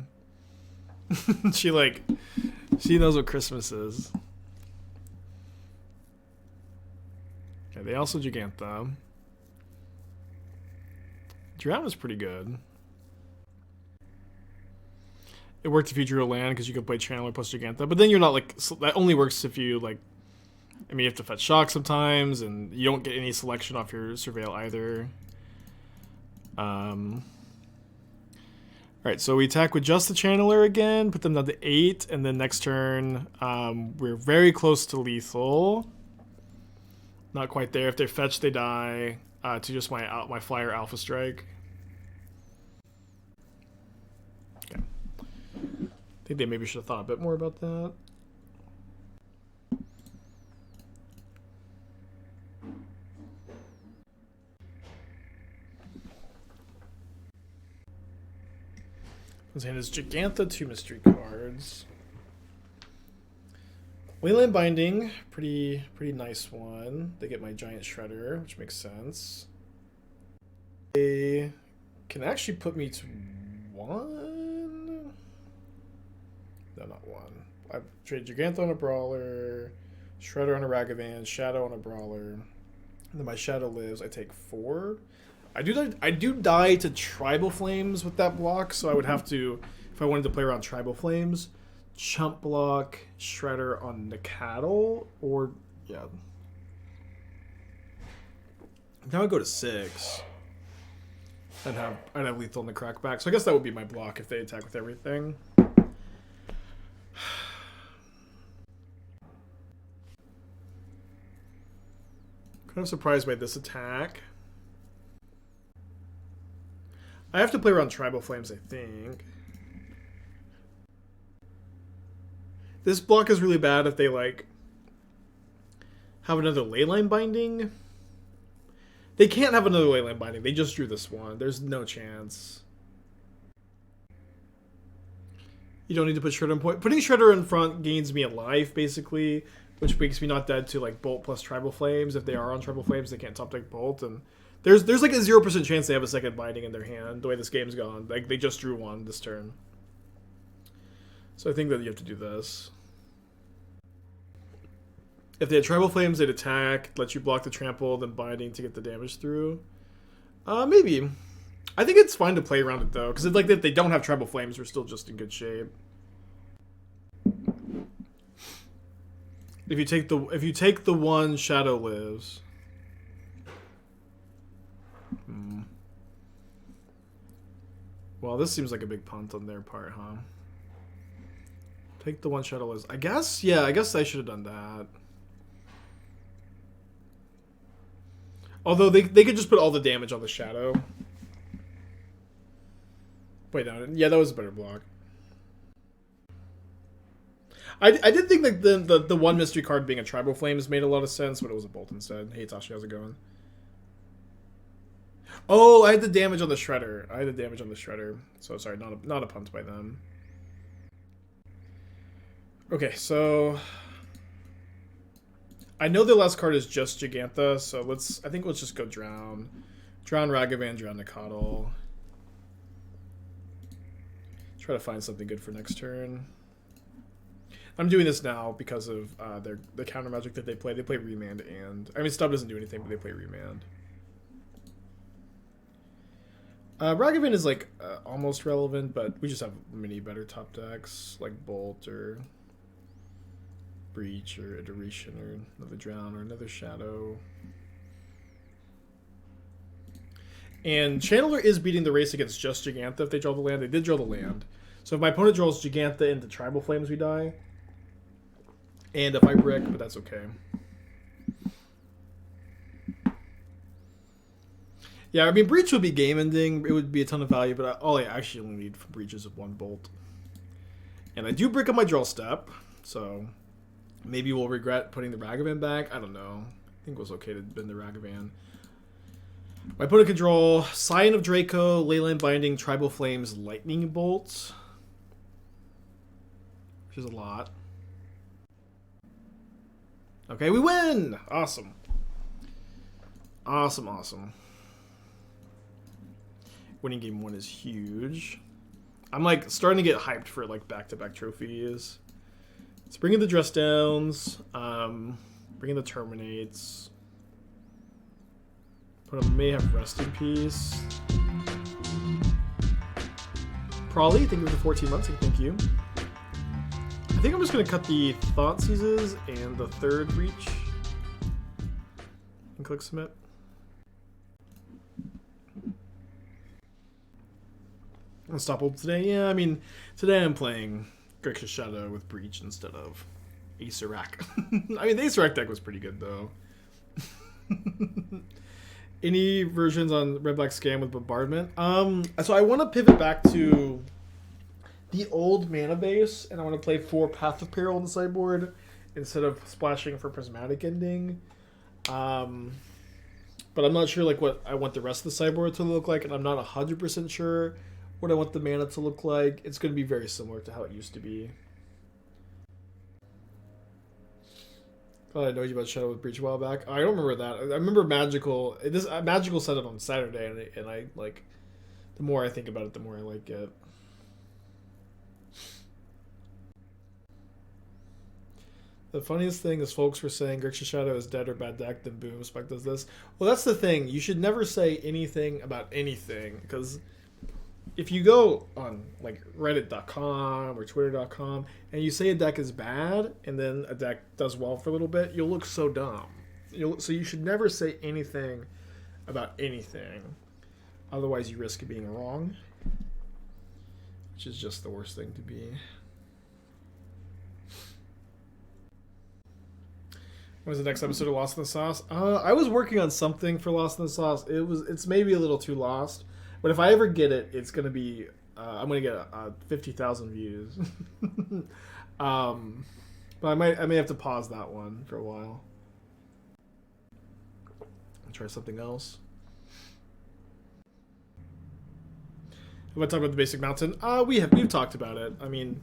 she knows what Christmas is. Okay, they also Jegantha. Drown is pretty good. It worked if you drew a land because you could play Channeler plus Jegantha, but then you're not like that. Only works if you like. I mean, you have to fetch Shock sometimes, and you don't get any selection off your Surveil either. Alright, so we attack with just the Channeler again, put them down to 8, and then next turn, we're very close to lethal. Not quite there. If they're fetched, they die to just my Flyer Alpha Strike. Okay. I think they maybe should have thought a bit more about that. His hand is Jegantha, 2 mystery cards. Wayland Binding, pretty nice one. They get my Giant Shredder, which makes sense. They can actually put me to 1. No, not 1. I trade Jegantha on a Brawler, Shredder on a Ragavan, Shadow on a Brawler. And then my Shadow lives. I take 4. I do die to Tribal Flames with that block, so I would have to, if I wanted to play around Tribal Flames, chump block Shredder on the Cattle, or yeah. Now I go to 6. I'd have lethal in the Crackback, so I guess that would be my block if they attack with everything. Kind of surprised by this attack. I have to play around Tribal Flames, I think. This block is really bad if they, like, have another Leyline Binding. They can't have another Leyline Binding. They just drew this one. There's no chance. You don't need to put Shredder in point. Putting Shredder in front gains me a life, basically, which makes me not dead to like Bolt plus Tribal Flames. If they are on Tribal Flames, they can't top deck Bolt, and there's like a 0% chance they have a second Binding in their hand. The way this game's gone, like they just drew one this turn. So I think that you have to do this. If they had Tribal Flames, they'd attack, let you block the trample, then Binding to get the damage through. Maybe. I think it's fine to play around it though, because like if they don't have Tribal Flames, we're still just in good shape. If you take the one, Shadow lives. Well, this seems like a big punt on their part, huh? Take the one, Shadow lives. I guess, yeah, I guess I should have done that. Although they could just put all the damage on the Shadow. Wait, no, yeah, that was a better block. I did think that the one mystery card being a Tribal Flames made a lot of sense, but it was a Bolt instead. Hey, Tashi, how's it going? Oh, I had the damage on the Shredder. So sorry, not a punt by them. Okay, so I know the last card is just Jegantha, so I think let's just go Drown. Drown Ragavan, Drown Nikotl. Try to find something good for next turn. I'm doing this now because of the counter magic that they play. They play Remand and... I mean, Stub doesn't do anything, but they play Remand. Ragavan is, like, almost relevant, but we just have many better top decks, like Bolt or Breach or Iteration or another Drown or another Shadow. And Channeler is beating the race against just Jegantha if they draw the land. They did draw the land. So if my opponent draws Jegantha into Tribal Flames, we die. And if I brick, but that's okay. Yeah, I mean, Breach would be game-ending. It would be a ton of value, but all I actually only need for Breach is one Bolt. And I do brick on my draw step, so maybe we'll regret putting the Ragavan back. I don't know. I think it was okay to bend the Ragavan. My opponent can draw Scion of Draco, Leyline Binding, Tribal Flames, Lightning Bolt. Which is a lot. Okay, we win! Awesome. Awesome, awesome. Winning game 1 is huge. I'm like starting to get hyped for like back-to-back trophies. Let's bring in the Dress Downs. Bring in the Terminates. But I may have Rest in Peace. Probably, thank you for the 14 months, and thank you. I think I'm just going to cut the Thoughtseizes and the third Breach. And click Submit. Unstoppable today? Yeah, I mean, today I'm playing Grixis Shadow with Breach instead of Acer-Rack. I mean, the Acer-Rack deck was pretty good, though. Any versions on Red Black Scam with Bombardment? So I want to pivot back to the old mana base, and I want to play 4 Path of Peril on the sideboard instead of splashing for Prismatic Ending. But I'm not sure like what I want the rest of the sideboard to look like, and I'm not 100% sure what I want the mana to look like. It's going to be very similar to how it used to be. Thought I know you about Shadow with Breach a while back. I don't remember that. I remember Magical. Magical said it on Saturday, and I like. The more I think about it, the more I like it. The funniest thing is folks were saying Grixis Shadow is dead or bad deck, then boom, Spec does this. Well, that's the thing. You should never say anything about anything, because if you go on like reddit.com or twitter.com and you say a deck is bad and then a deck does well for a little bit, you'll look so dumb. So you should never say anything about anything. Otherwise you risk being wrong, which is just the worst thing to be. When's the next episode of Lost in the Sauce? I was working on something for Lost in the Sauce. It's maybe a little too lost. But if I ever get it, it's going to be... I'm going to get 50,000 views. But I may have to pause that one for a while. I'll try something else. Have I talked about the basic mountain? We've talked about it. I mean,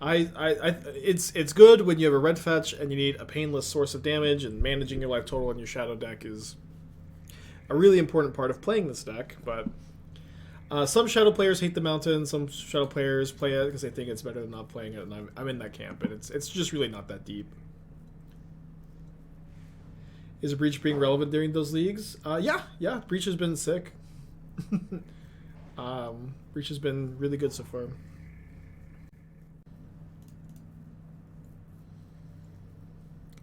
it's good when you have a red fetch and you need a painless source of damage, and managing your life total in your shadow deck is a really important part of playing this deck. But some shadow players hate the mountain. Some shadow players play it because they think it's better than not playing it, and I'm in that camp. And it's just really not that deep. Is Breach being relevant during those leagues? Yeah. Breach has been sick. Breach has been really good so far.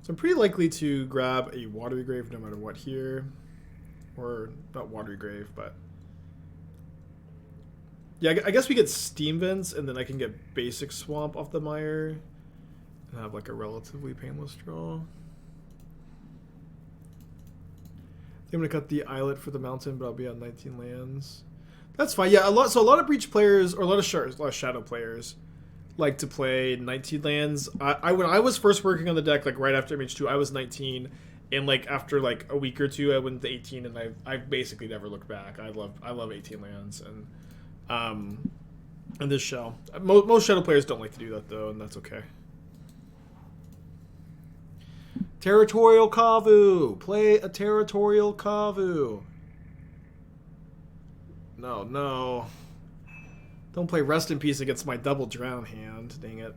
So I'm pretty likely to grab a Watery Grave no matter what here. Or, not Watery Grave, but... yeah, I guess we get Steam Vents, and then I can get Basic Swamp off the Mire. And have like a relatively painless draw. I'm going to cut the Islet for the mountain, but I'll be on 19 lands. That's fine. Yeah, a lot of Breach players, or a lot of Shadow players, like to play 19 lands. When I was first working on the deck, like right after MH2, I was 19, and like after like a week or two, I went to 18, and I basically never looked back. I love 18 lands, and this shell. Most Shadow players don't like to do that though, and that's okay. Territorial Kavu! Play a Territorial Kavu! No. Don't play Rest in Peace against my double drown hand. Dang it.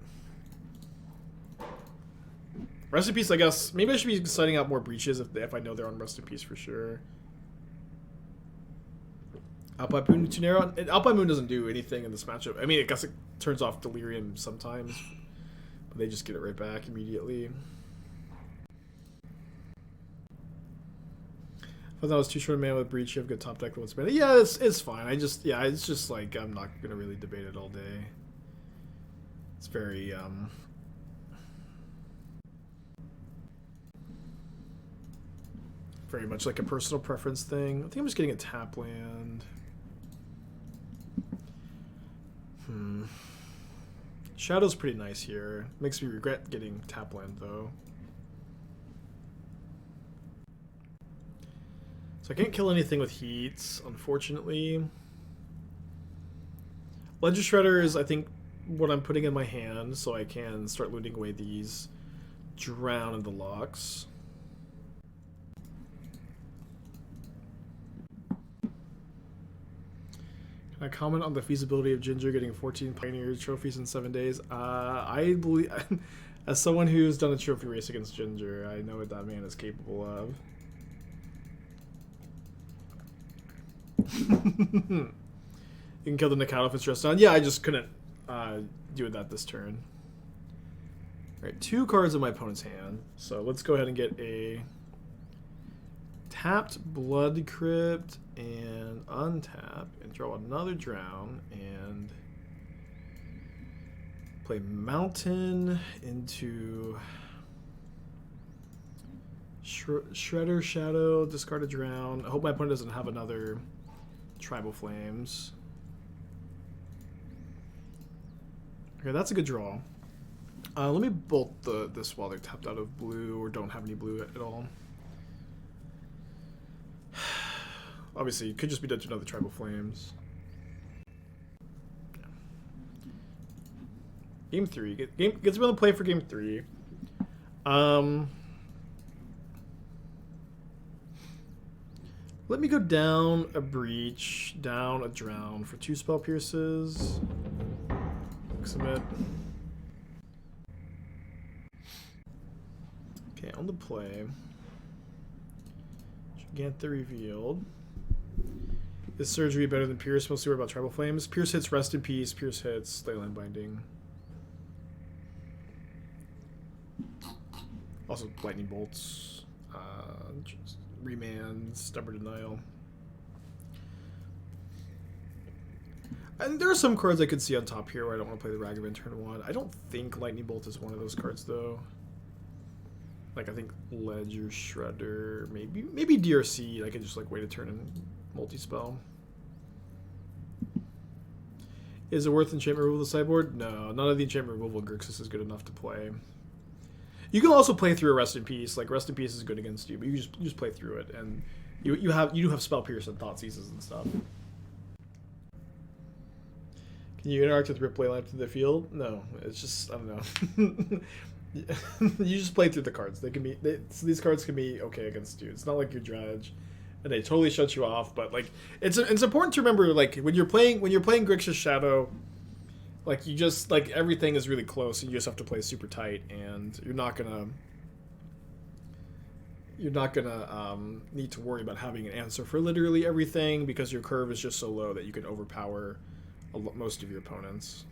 Rest in Peace, I guess. Maybe I should be setting out more breaches if I know they're on Rest in Peace for sure. Alpine Moon too narrow. Alpine Moon doesn't do anything in this matchup. I mean, I guess it turns off Delirium sometimes, but they just get it right back immediately. I thought I was too short a man with Breach. You have good top deck with mana. Yeah, it's fine. It's just like I'm not gonna really debate it all day. It's very very much like a personal preference thing. I think I'm just getting a tap land. Shadow's pretty nice here. Makes me regret getting tap land though. So I can't kill anything with heats, unfortunately. Ledger Shredder is, I think, what I'm putting in my hand, so I can start looting away these Drown in the Lochs. Can I comment on the feasibility of Ginger getting 14 Pioneer trophies in 7 days? I believe, as someone who's done a trophy race against Ginger, I know what that man is capable of. You can kill the Nikado if it's just done. Yeah, I just couldn't do that this turn. Alright, 2 cards in my opponent's hand. So let's go ahead and get a tapped Blood Crypt and untap and draw another Drown and play Mountain into Shredder Shadow, discard a Drown. I hope my opponent doesn't have another Tribal Flames. Okay, that's a good draw. Let me bolt this while they're tapped out of blue or don't have any blue at all. Obviously, it could just be done to another Tribal Flames. Game 3. Gets me on the play for game 3. Let me go down a Breach, down a Drown for 2 Spell Pierces. Submit. Okay, on the play. Jegantha revealed. Is Surgery better than Pierce? Mostly worried about Tribal Flames. Pierce hits Rest in Peace. Pierce hits Leyline Binding. Also, Lightning Bolts. Remand, Stubborn Denial. And there are some cards I could see on top here where I don't want to play the Ragavan turn 1. I don't think Lightning Bolt is one of those cards though. Like I think Ledger Shredder, maybe DRC. I could just like wait a turn and multi-spell. Is it worth enchantment removal to the sideboard? No, none of the enchantment removal in Grixis is good enough to play. You can also play through a Rest in Peace. Like Rest in Peace is good against you, but you just play through it, and you do have Spell Pierce and Thoughtseizes and stuff. Can you interact with Rip Leyline to the field? No, it's just, I don't know. You just play through the cards. They can be, so these cards can be okay against you. It's not like your dredge, and they totally shut you off. But like, it's important to remember, like when you're playing Grixis Shadow, like you just like everything is really close, and you just have to play super tight, and you're not gonna need to worry about having an answer for literally everything because your curve is just so low that you can overpower most of your opponents.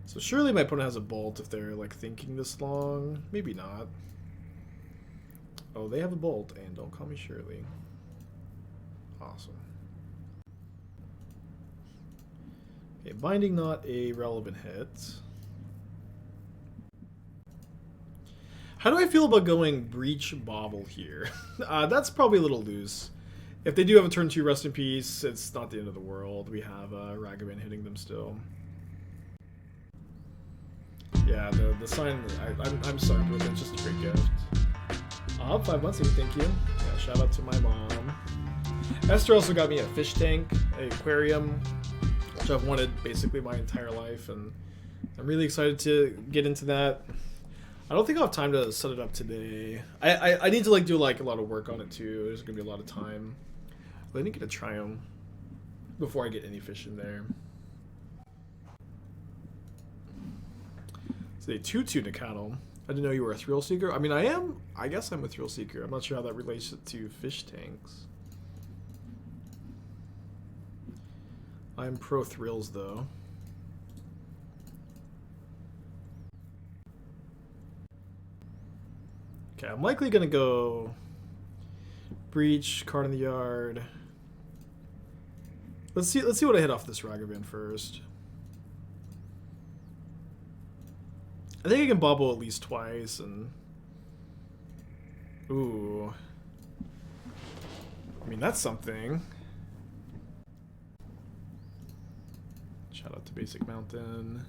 So surely my opponent has a bolt if they're like thinking this long. Maybe not. Oh, they have a bolt, and don't call me Shirley. Awesome. Okay, Binding Knot, a relevant hit. How do I feel about going Breach Bauble here? That's probably a little loose. If they do have a turn 2 Rest in Peace, it's not the end of the world. We have Ragavan hitting them still. Yeah, the sign, I'm sorry, but that's just a great gift. 5 months ago, thank you. Yeah, shout out to my mom. Esther also got me a fish tank, an aquarium, which I've wanted basically my entire life, and I'm really excited to get into that. I don't think I'll have time to set it up today. I need to like do like a lot of work on it too. There's gonna be a lot of time. But I need to get a Triumph before I get any fish in there. So they 2/2 Nacatl. I didn't know you were a Thrill Seeker. I mean, I am. I guess I'm a Thrill Seeker. I'm not sure how that relates to fish tanks. I'm pro thrills though. Okay, I'm likely gonna go Breach, card in the yard. Let's see what I hit off this Ragavan first. I think I can Bauble at least twice, and ooh, I mean that's something. Shout out to Basic Mountain.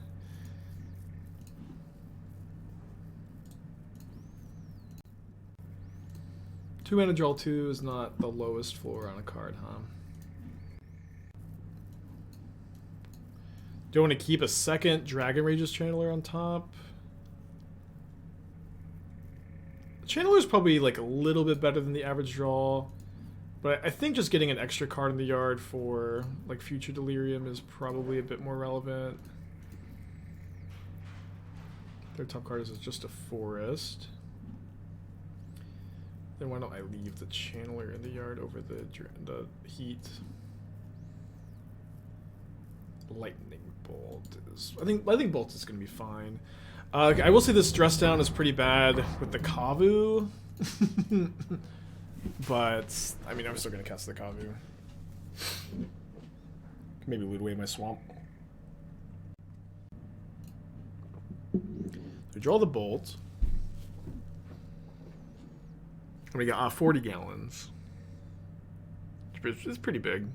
Two mana draw 2 is not the lowest floor on a card, huh? Do I want to keep a second Dragon Rage's Channeler on top? Channeler is probably like a little bit better than the average draw, but I think just getting an extra card in the yard for like future Delirium is probably a bit more relevant. Their top card is just a Forest. Then why don't I leave the Channeler in the yard over the Heat? Lightning Bolt is. I think Bolt is going to be fine. I will say this dress down is pretty bad with the Kavu, but I mean I'm still going to cast the Kavu. Maybe loot away my swamp. So draw the Bolt. We got 40 gallons. It's pretty big.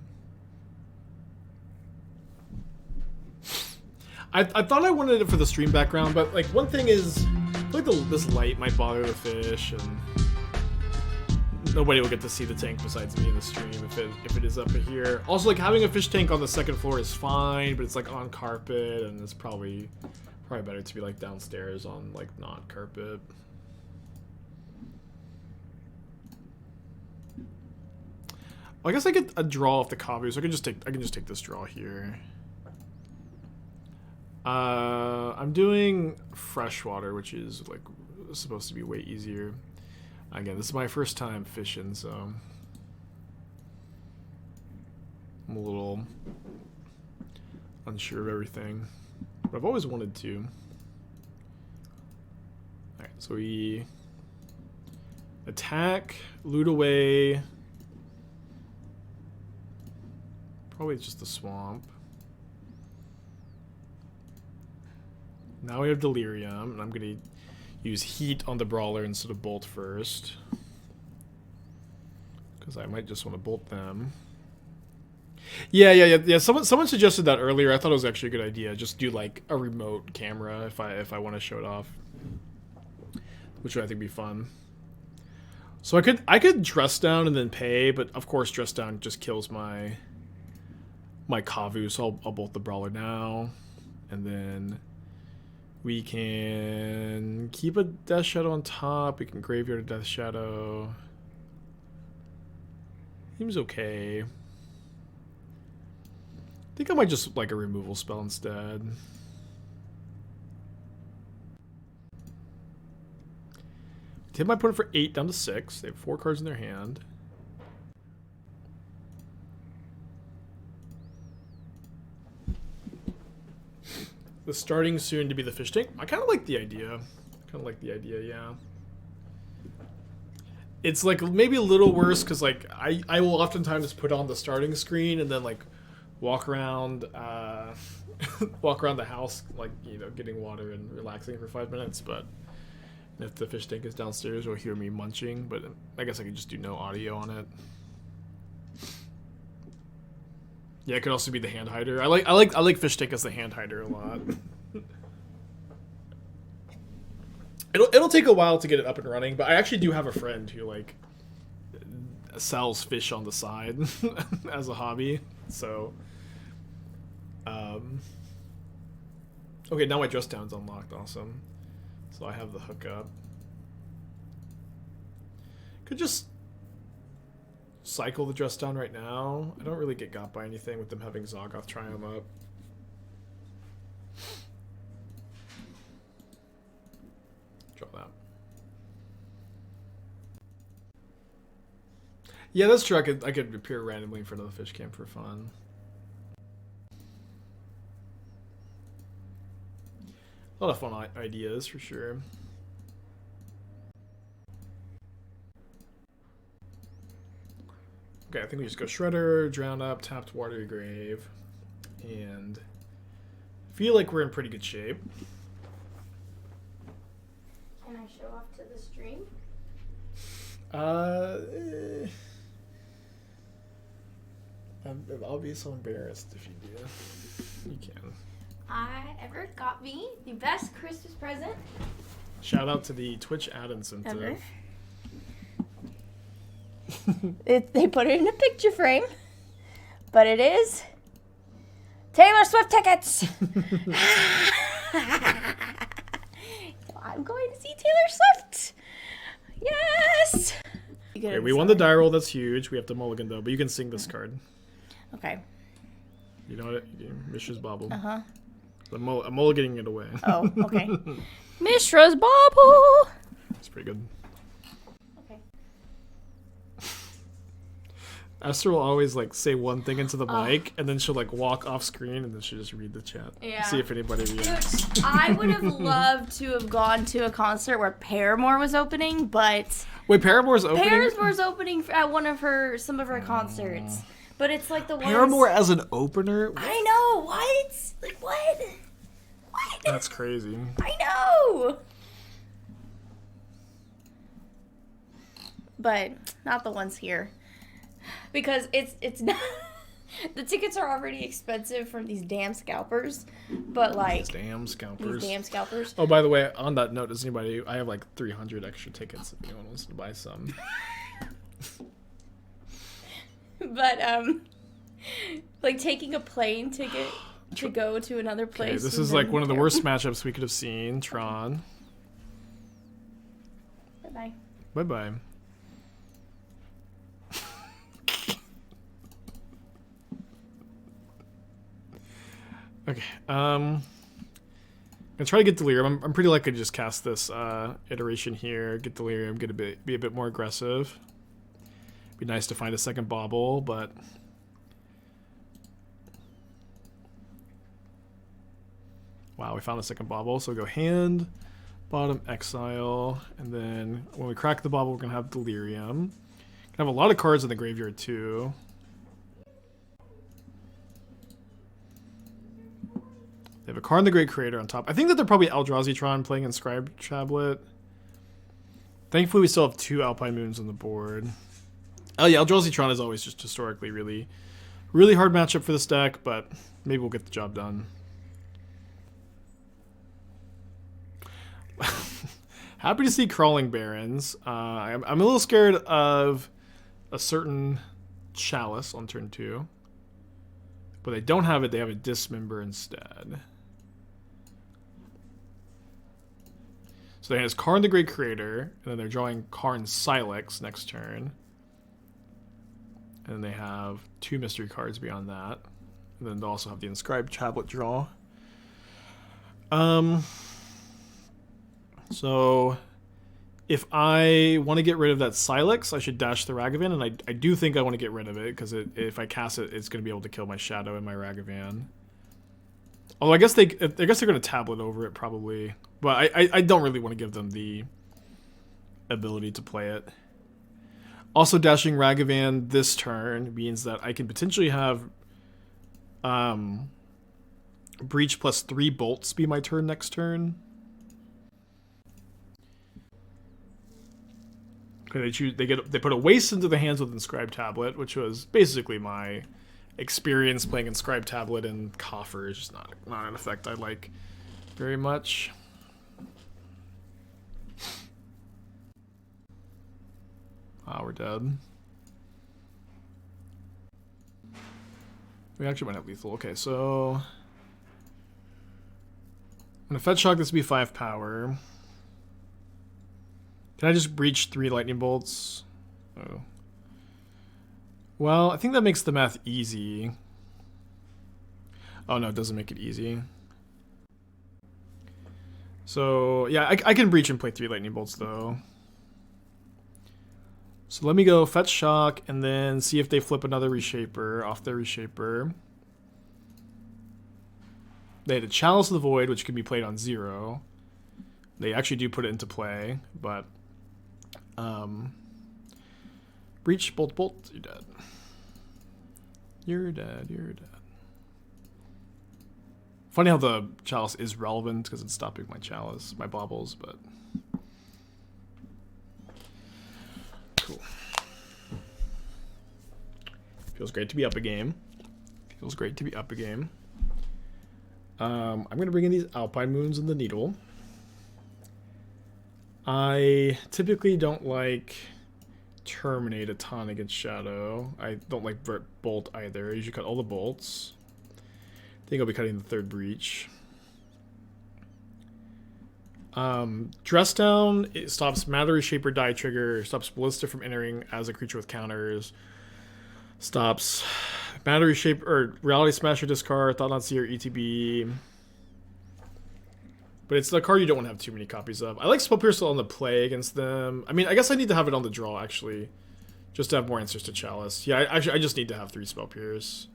I thought I wanted it for the stream background, but like one thing is, like this light might bother the fish, and nobody will get to see the tank besides me in the stream if it is up here. Also, like having a fish tank on the second floor is fine, but it's like on carpet, and it's probably better to be like downstairs on like not carpet. Well, I guess I get a draw off the Kavu, so I can just take this draw here. I'm doing freshwater, which is like supposed to be way easier. Again, this is my first time fishing, so I'm a little unsure of everything, but I've always wanted to. All right, so we attack, loot away. Probably just the swamp. Now we have Delirium, and I'm going to use Heat on the Brawler instead of Bolt first. Because I might just want to Bolt them. Yeah. Someone suggested that earlier. I thought it was actually a good idea. Just do like a remote camera if I want to show it off. Which I think would be fun. So I could dress down and then pay, but of course dress down just kills my my Kavu, so I'll bolt the Brawler now. And then we can keep a Death Shadow on top. We can Graveyard a Death Shadow. Seems okay. I think I might just like a removal spell instead. Hit my opponent for 8 down to 6. They have 4 cards in their hand. The starting soon to be the fish tank. I kind of like the idea. Yeah. It's like maybe a little worse because like I will oftentimes put on the starting screen and then like walk around the house, like, you know, getting water and relaxing for 5 minutes. But if the fish tank is downstairs, you'll hear me munching. But I guess I could just do no audio on it. Yeah, it could also be the hand hider. I like fish tank as the hand hider a lot. It'll take a while to get it up and running, but I actually do have a friend who like sells fish on the side as a hobby. So, okay, now my dress down's unlocked. Awesome. So I have the hookup. Could just cycle the dress down right now. I don't really get got by anything with them having Zoggoth try them up. Draw that. Yeah, that's true. I could appear randomly in front of the fish camp for fun. A lot of fun ideas for sure. Okay, I think we just go Shredder, Drown Up, tapped Watery Grave, and feel like we're in pretty good shape. Can I show off to the stream? I'll be so embarrassed if you do. You can. Everett got me the best Christmas present. Shout out to the Twitch ad incentive. They put it in a picture frame, but it is Taylor Swift tickets. I'm going to see Taylor Swift. Yes. Okay, we won the die roll. That's huge. We have to mulligan though, but you can sing this card. Okay. You know what? Mishra's Bauble. Uh-huh. I'm mulliganing it away. Oh, okay. Mishra's Bauble. That's pretty good. Okay. Esther will always like say one thing into the mic, and then she'll like walk off screen, and then she'll just read the chat. Yeah. See if anybody reacts. Dude, I would have loved to have gone to a concert where Paramore was opening, but Wait, Paramore's opening? Paramore's opening at some of her concerts. But it's like the ones... Paramore as an opener? I know, what? Like, what? What? That's crazy. I know! But not the ones here. Because it's not... The tickets are already expensive from these damn scalpers. But like... These damn scalpers. Oh, by the way, on that note, does anybody... I have like 300 extra tickets if anyone wants to buy some. But, like, taking a plane ticket to go to another place. Okay, this is, like, one of the worst matchups we could have seen. Tron. Bye-bye. Bye-bye. Okay, I'm gonna try to get Delirium. I'm pretty likely to just cast this, iteration here, get Delirium, be a bit more aggressive. Be nice to find a second Bauble, but wow, we found a second Bauble. So we go hand, bottom, exile, and then when we crack the Bauble, we're gonna have Delirium. Gonna have a lot of cards in the graveyard too. They have a card in the Great Creator on top. I think that they're probably Eldrazi-tron playing Inscribed Tablet. Thankfully, we still have 2 Alpine Moons on the board. Oh yeah, Eldrazi-tron is always just historically really hard matchup for this deck, but maybe we'll get the job done. Happy to see Crawling Barrens. I'm a little scared of a certain Chalice on turn 2. But they don't have it, they have a Dismember instead. So they have Karn the Great Creator, and then they're drawing Karn Silex next turn. And then they have 2 mystery cards beyond that. And then they'll also have the Inscribed Tablet draw. So if I want to get rid of that Silex, I should dash the Ragavan, and I do think I want to get rid of it, because if I cast it, it's going to be able to kill my Shadow and my Ragavan. Although I guess they're going to tablet over it probably, but I don't really want to give them the ability to play it. Also, dashing Ragavan this turn means that I can potentially have Breach plus 3 bolts be my turn next turn. Okay, they put a waste into the hands with Inscribed Tablet, which was basically my experience playing Inscribed Tablet and Coffer. Is just not an effect I like very much. Ah, we're dead. We actually might have lethal. Okay, so I'm gonna Fetch Shock this to be 5 power. Can I just breach 3 lightning bolts? Oh. Well, I think that makes the math easy. Oh no, it doesn't make it easy. So yeah, I can breach and play 3 lightning bolts though. So let me go Fetch Shock and then see if they flip another Reshaper off their Reshaper. They had a Chalice of the Void, which can be played on 0. They actually do put it into play, but Breach, bolt, bolt, you're dead. You're dead, you're dead. Funny how the Chalice is relevant because it's stopping my Chalice, my Baubles, but cool. Feels great to be up a game. Feels great to be up a game. I'm going to bring in these Alpine Moons and the Needle. I typically don't like Terminate a ton against Shadow. I don't like Bolt either. I usually cut all the bolts. I think I'll be cutting the 3rd Breach. Dress Down, it stops Matter Reshaper die trigger, stops Ballista from entering as a creature with counters, stops Matter Reshaper or Reality Smasher discard, Thought Not Seer, ETB. But it's the card you don't want to have too many copies of. I like Spell Pierce on the play against them. I mean, I guess I need to have it on the draw, actually. Just to have more answers to Chalice. Yeah, I just need to have 3 Spell Pierce.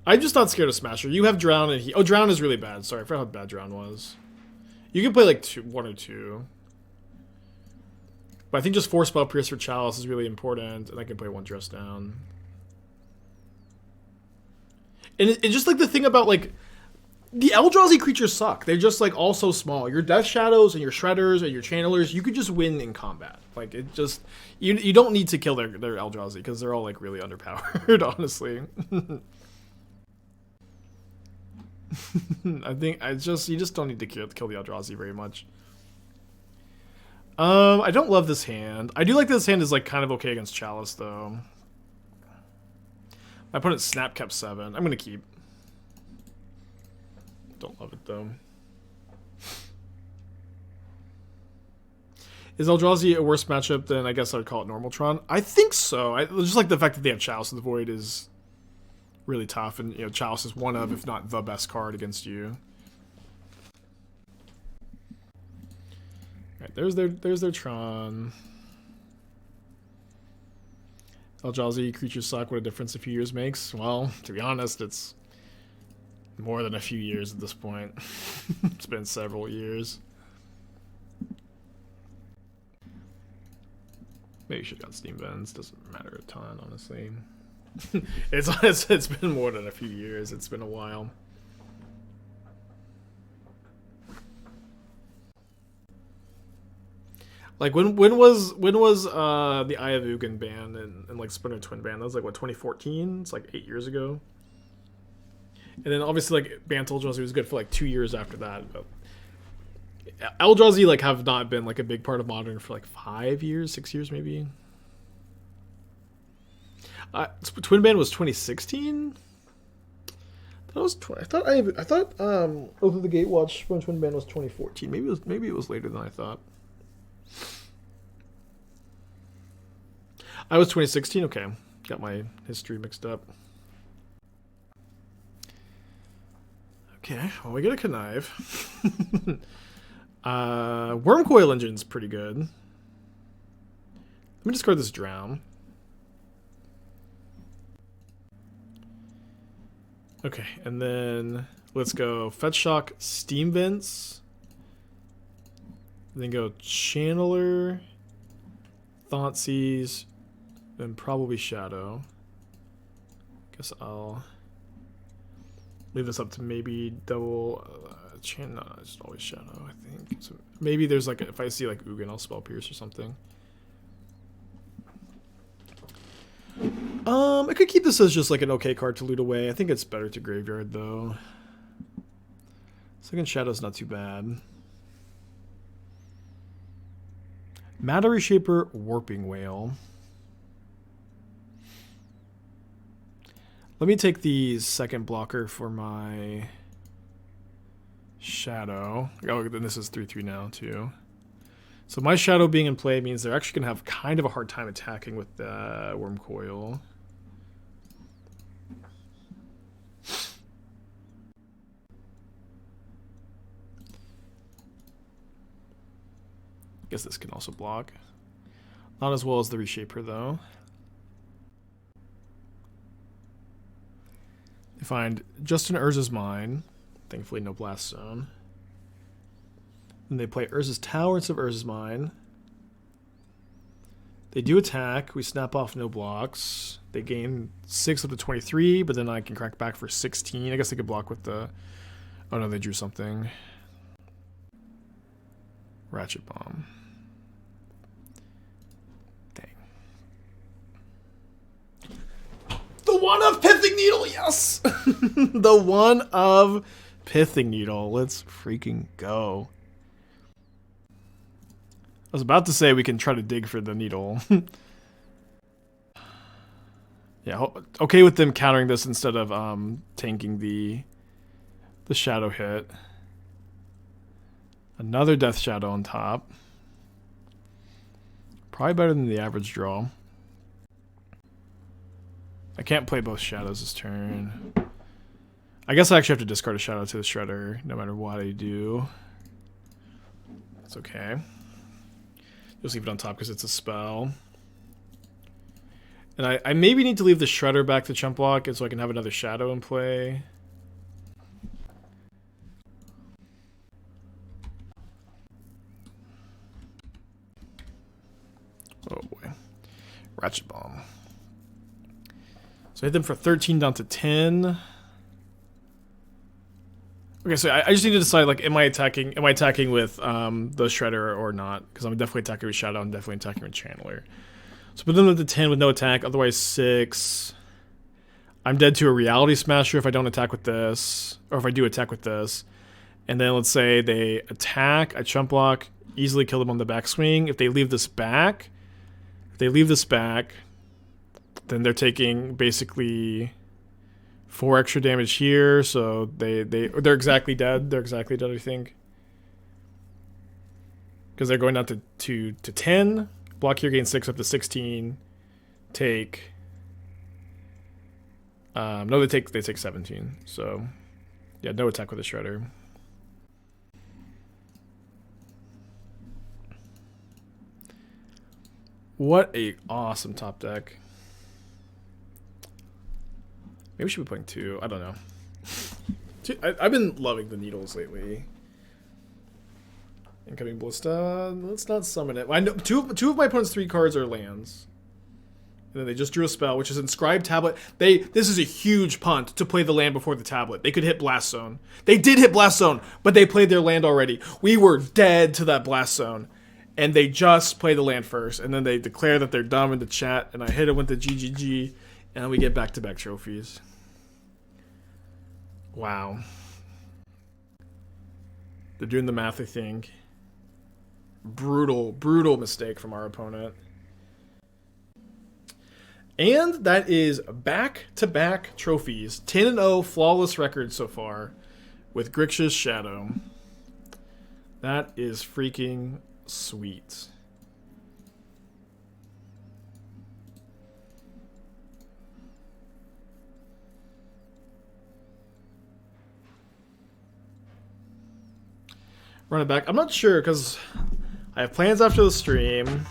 I'm just not scared of Smasher. You have Drown and oh, Drown is really bad. Sorry, I forgot how bad Drown was. You can play like 1 or 2. But I think just 4 Spell Pierce for Chalice is really important. And I can play 1 Dress Down. And it's just like the thing about like... The Eldrazi creatures suck. They're just like all so small. Your Death Shadows and your Shredders and your Channelers, you could just win in combat. Like it just you don't need to kill their Eldrazi because they're all like really underpowered, honestly. I think you just don't need to kill the Eldrazi very much. I don't love this hand. I do like that this hand is like kind of okay against Chalice though. My opponent's Snap kept 7. I'm gonna keep. Don't love it though. Is Eldrazi a worse matchup than I guess I would call it Normaltron? I think so. I just like the fact that they have Chalice of the Void is really tough, and you know Chalice is one of, if not the best card against you. Alright, there's their Tron. Eldrazi creatures suck. What a difference a few years makes. Well, to be honest, it's more than a few years at this point. It's been several years. Maybe you should have got Steam Vents. Doesn't matter a ton, honestly. It's been more than a few years. It's been a while. Like when was the Eye of Ugin ban and like Splinter Twin ban? That was like what, 2014? It's like 8 years ago. And then obviously like Bant Eldrazi was good for like 2 years after that. But Eldrazi like have not been like a big part of Modern for like 5 years, 6 years maybe. Twin Band was 2016. I thought Oath of the Gatewatch from Twin Band was 2014. Maybe it was later than I thought. I was 2016. Okay, got my history mixed up. Okay, well, we get a connive. Wormcoil Engine's pretty good. Let me discard this drown. Okay, and then let's go Fetch Shock, Steam Vents. Then go Channeler, Thoughtseize, then probably Shadow. Guess I'll leave this up to maybe double. No, just always Shadow, I think. So maybe there's like, if I see like Ugin, I'll Spell Pierce or something. I could keep this as just like an okay card to loot away. I think it's better to graveyard though. Second Shadow's not too bad. Matter Reshaper, Warping Whale. Let me take the second blocker for my Shadow. Oh, then this is 3/3 now too. So my Shadow being in play means they're actually going to have kind of a hard time attacking with the Wormcoil. Guess this can also block. Not as well as the Reshaper though. They find just an Urza's Mine. Thankfully no Blast Zone. And they play Urza's Tower instead of Urza's Mine. They do attack. We snap off no blocks. They gain 6 up to 23, but then I can crack back for 16. I guess they could block with the... Oh no, they drew something. Ratchet Bomb. Dang. The one of Pithing Needle, yes! The one of Pithing Needle. Let's freaking go. I was about to say we can try to dig for the needle. Yeah, okay with them countering this instead of tanking the shadow hit. Another Death Shadow on top. Probably better than the average draw. I can't play both shadows this turn. I guess I actually have to discard a shadow to the Shredder no matter what I do. That's okay. Just leave it on top because it's a spell. And I maybe need to leave the Shredder back to chump block so I can have another shadow in play. Oh boy. Ratchet Bomb. So I hit them for 13 down to 10. Okay, so I just need to decide, like, am I attacking with the Shredder or not? Because I'm definitely attacking with Shadow, I'm definitely attacking with Channeler. So put them at the 10 with no attack, otherwise 6. I'm dead to a Reality Smasher if I don't attack with this, or if I do attack with this. And then let's say they attack, I chump block, easily kill them on the backswing. If they leave this back, then they're taking basically 4 extra damage here, so they're exactly dead. They're exactly dead, I think. Because they're going down to 10. Block here, gain 6 up to 16. Take... no, they take 17. So, yeah, no attack with the Shredder. What a awesome top deck. Maybe we should be playing 2. I don't know. I've been loving the needles lately. Incoming Ballista. Let's not summon it. I know two of my opponent's 3 cards are lands. And then they just drew a spell, which is Inscribed Tablet. This is a huge punt to play the land before the tablet. They could hit Blast Zone. They did hit Blast Zone, but they played their land already. We were dead to that Blast Zone. And they just play the land first. And then they declare that they're dumb in the chat. And I hit it with the GGG. And we get back-to-back trophies. Wow. They're doing the math, I think. Brutal mistake from our opponent. And that is back-to-back trophies. 10-0 flawless record so far with Grixis Shadow. That is freaking sweet. Run it back. I'm not sure because I have plans after the stream.